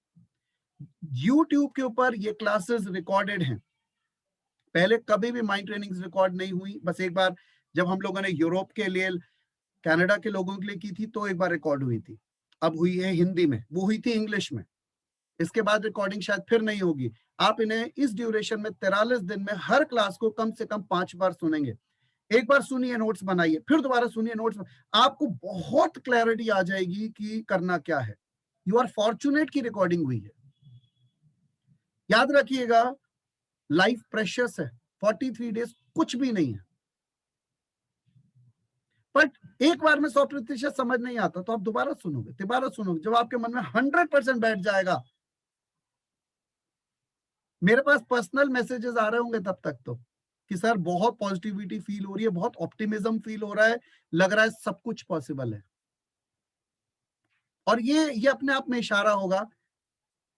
YouTube के ऊपर ये क्लासेस रिकॉर्डेड हैं, पहले कभी भी माइंड ट्रेनिंग्स रिकॉर्ड नहीं हुई, बस एक बार जब हम लोगों ने यूरोप के लिए, कनाडा के लोगों के लिए की थी तो एक बार रिकॉर्ड हुई थी, अब हुई है हिंदी में, वो हुई थी इंग्लिश में, इसके बाद रिकॉर्डिंग शायद फिर नहीं होगी। आप इन्हें इस ड्यूरेशन में 43 दिन में हर क्लास को कम से कम 5 बार सुनेंगे। एक बार सुनिए, नोट्स बनाइए, फिर दोबारा सुनिए, नोट्स, आपको बहुत क्लैरिटी आ जाएगी कि करना क्या है। यू आर फॉर्चुनेट की रिकॉर्डिंग हुई है। याद रखिएगा, लाइफ प्रेशियस है, 43 डेज कुछ भी नहीं है, बट एक बार में 100% समझ नहीं आता तो आप दोबारा सुनोगे, दोबारा सुनोगे, जब आपके मन में 100% बैठ जाएगा। मेरे पास पर्सनल मैसेजेस आ रहे होंगे तब तक तो कि सर बहुत पॉजिटिविटी फील हो रही है, बहुत ऑप्टिमिज्म फील हो रहा है, लग रहा है सब कुछ पॉसिबल है। और ये अपने आप में इशारा होगा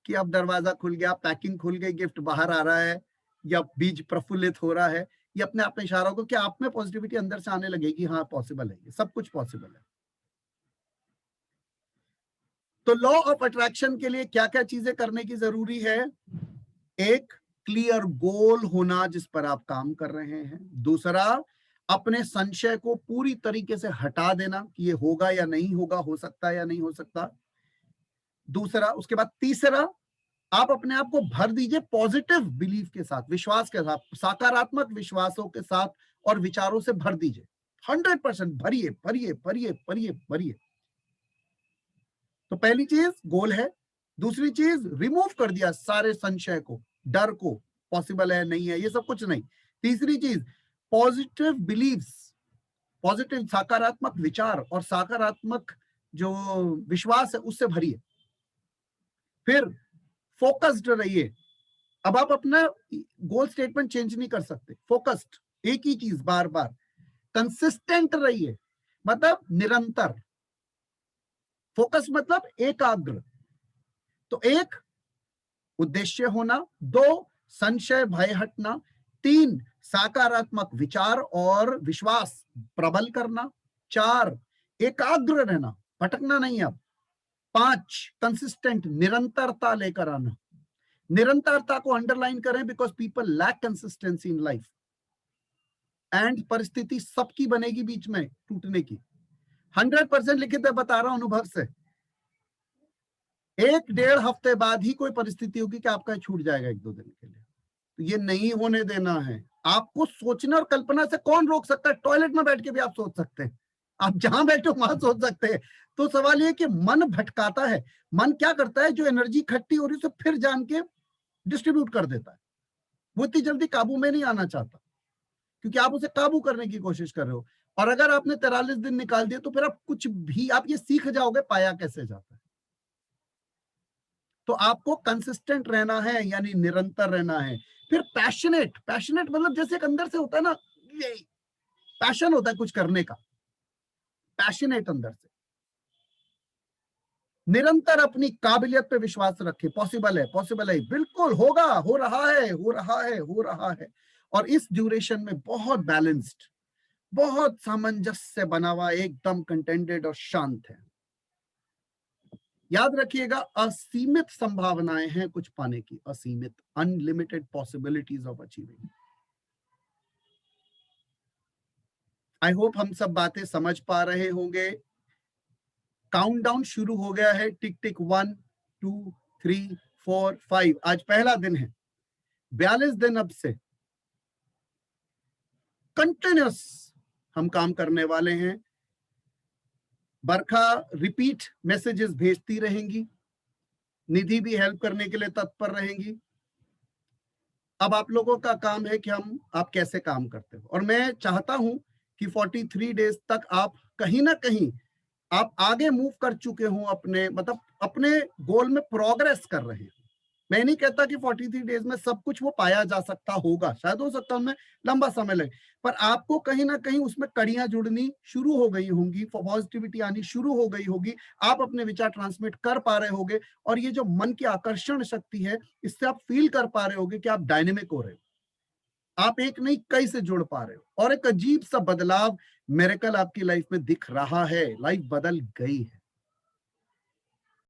कि अब दरवाजा खुल गया, पैकिंग खुल गई, गिफ्ट बाहर आ रहा है, या बीज प्रफुल्लित हो रहा है। ये अपने आप में इशारा होगा कि आप में पॉजिटिविटी अंदर से आने लगेगी, हाँ पॉसिबल है, ये सब कुछ पॉसिबल है। तो लॉ ऑफ अट्रैक्शन के लिए क्या क्या चीजें करने की जरूरी है? एक, क्लियर गोल होना जिस पर आप काम कर रहे हैं। दूसरा, अपने संशय को पूरी तरीके से हटा देना कि ये होगा या नहीं होगा, हो सकता है या नहीं हो सकता। दूसरा, उसके बाद तीसरा, आप अपने आप को भर दीजिए पॉजिटिव बिलीफ के साथ, विश्वास के साथ, सकारात्मक विश्वासों के साथ और विचारों से भर दीजिए। 100% भरिए भरिए भरिए भरिए भरिए। तो पहली चीज गोल है। दूसरी चीज, रिमूव कर दिया सारे संशय को, डर को, पॉसिबल है नहीं है ये सब कुछ नहीं। तीसरी चीज, पॉजिटिव बिलीव्स, पॉजिटिव सकारात्मक विचार और सकारात्मक जो विश्वास है उससे भरिए। फिर फोकस्ड रहिए। अब आप अपना गोल स्टेटमेंट चेंज नहीं कर सकते, फोकस्ड, एक ही चीज बार बार। कंसिस्टेंट रहिए, मतलब निरंतर। फोकस मतलब एकाग्र। तो एक, उद्देश्य होना। दो, संशय भय हटना। तीन, सकारात्मक विचार और विश्वास प्रबल करना। चार, एकाग्र रहना, भटकना नहीं। अब पांच, कंसिस्टेंट, निरंतरता लेकर आना। निरंतरता को अंडरलाइन करें, because people lack consistency in life, and परिस्थिति सबकी बनेगी बीच में टूटने की। 100% लिखित है, बता रहा हूं अनुभव से। 1-1.5 हफ्ते बाद ही कोई परिस्थिति होगी कि आपका छूट जाएगा 1-2 दिन के लिए। तो ये नहीं होने देना है। आपको सोचना और कल्पना से कौन रोक सकता है? टॉयलेट में बैठ के भी आप सोच सकते हैं, आप जहां बैठे हो वहां सोच सकते हैं। तो सवाल ये कि मन भटकाता है। मन क्या करता है, जो एनर्जी इकट्ठी हो रही है उसे फिर जान के डिस्ट्रीब्यूट कर देता है। वो इतनी जल्दी काबू में नहीं आना चाहता, क्योंकि आप उसे काबू करने की कोशिश कर रहे हो। और अगर आपने 43 दिन निकाल दिए तो फिर आप कुछ भी, आप ये सीख जाओगे पाया कैसे जाता है। तो आपको कंसिस्टेंट रहना है, यानी निरंतर रहना है। फिर पैशनेट, पैशनेट मतलब जैसे एक अंदर से होता है ना, ये पैशन होता है कुछ करने का, पैशनेट अंदर से। निरंतर अपनी काबिलियत पे विश्वास रखें, पॉसिबल है, पॉसिबल है, बिल्कुल होगा, हो रहा है, हो रहा है, हो रहा है। और इस ड्यूरेशन में बहुत बैलेंस्ड, बहुत सामंजस्य से बना हुआ, एकदम कंटेंटेड और शांत है। याद रखिएगा, असीमित संभावनाएं हैं कुछ पाने की, असीमित, unlimited possibilities of achieving. I hope हम सब बातें समझ पा रहे होंगे। काउंटडाउन शुरू हो गया है, टिक टिक 1 2 3 4 5। आज पहला दिन है, 42 दिन अब से कंटिन्यूस हम काम करने वाले हैं। बरखा रिपीट मैसेजेस भेजती रहेंगी, निधि भी हेल्प करने के लिए तत्पर रहेंगी। अब आप लोगों का काम है कि आप कैसे काम करते हो, और मैं चाहता हूं कि 43 डेज तक आप कहीं ना कहीं आप आगे मूव कर चुके हो, अपने मतलब अपने गोल में प्रोग्रेस कर रहे हैं। मैं नहीं कहता कि 43 डेज में सब कुछ वो पाया जा सकता होगा, शायद हो सकता है उनमें लंबा समय लगे, पर आपको कहीं ना कहीं उसमें कड़ियां जुड़नी शुरू हो गई होंगी, पॉजिटिविटी आनी शुरू हो गई होगी, आप अपने विचार ट्रांसमिट कर पा रहे होगे, और ये जो मन की आकर्षण शक्ति है, इससे आप फील कर पा रहे होगे कि आप डायनेमिक हो रहे हो, आप एक नहीं कई से जुड़ पा रहे हो, और एक अजीब सा बदलाव, मिरेकल आपकी लाइफ में दिख रहा है, लाइफ बदल गई है।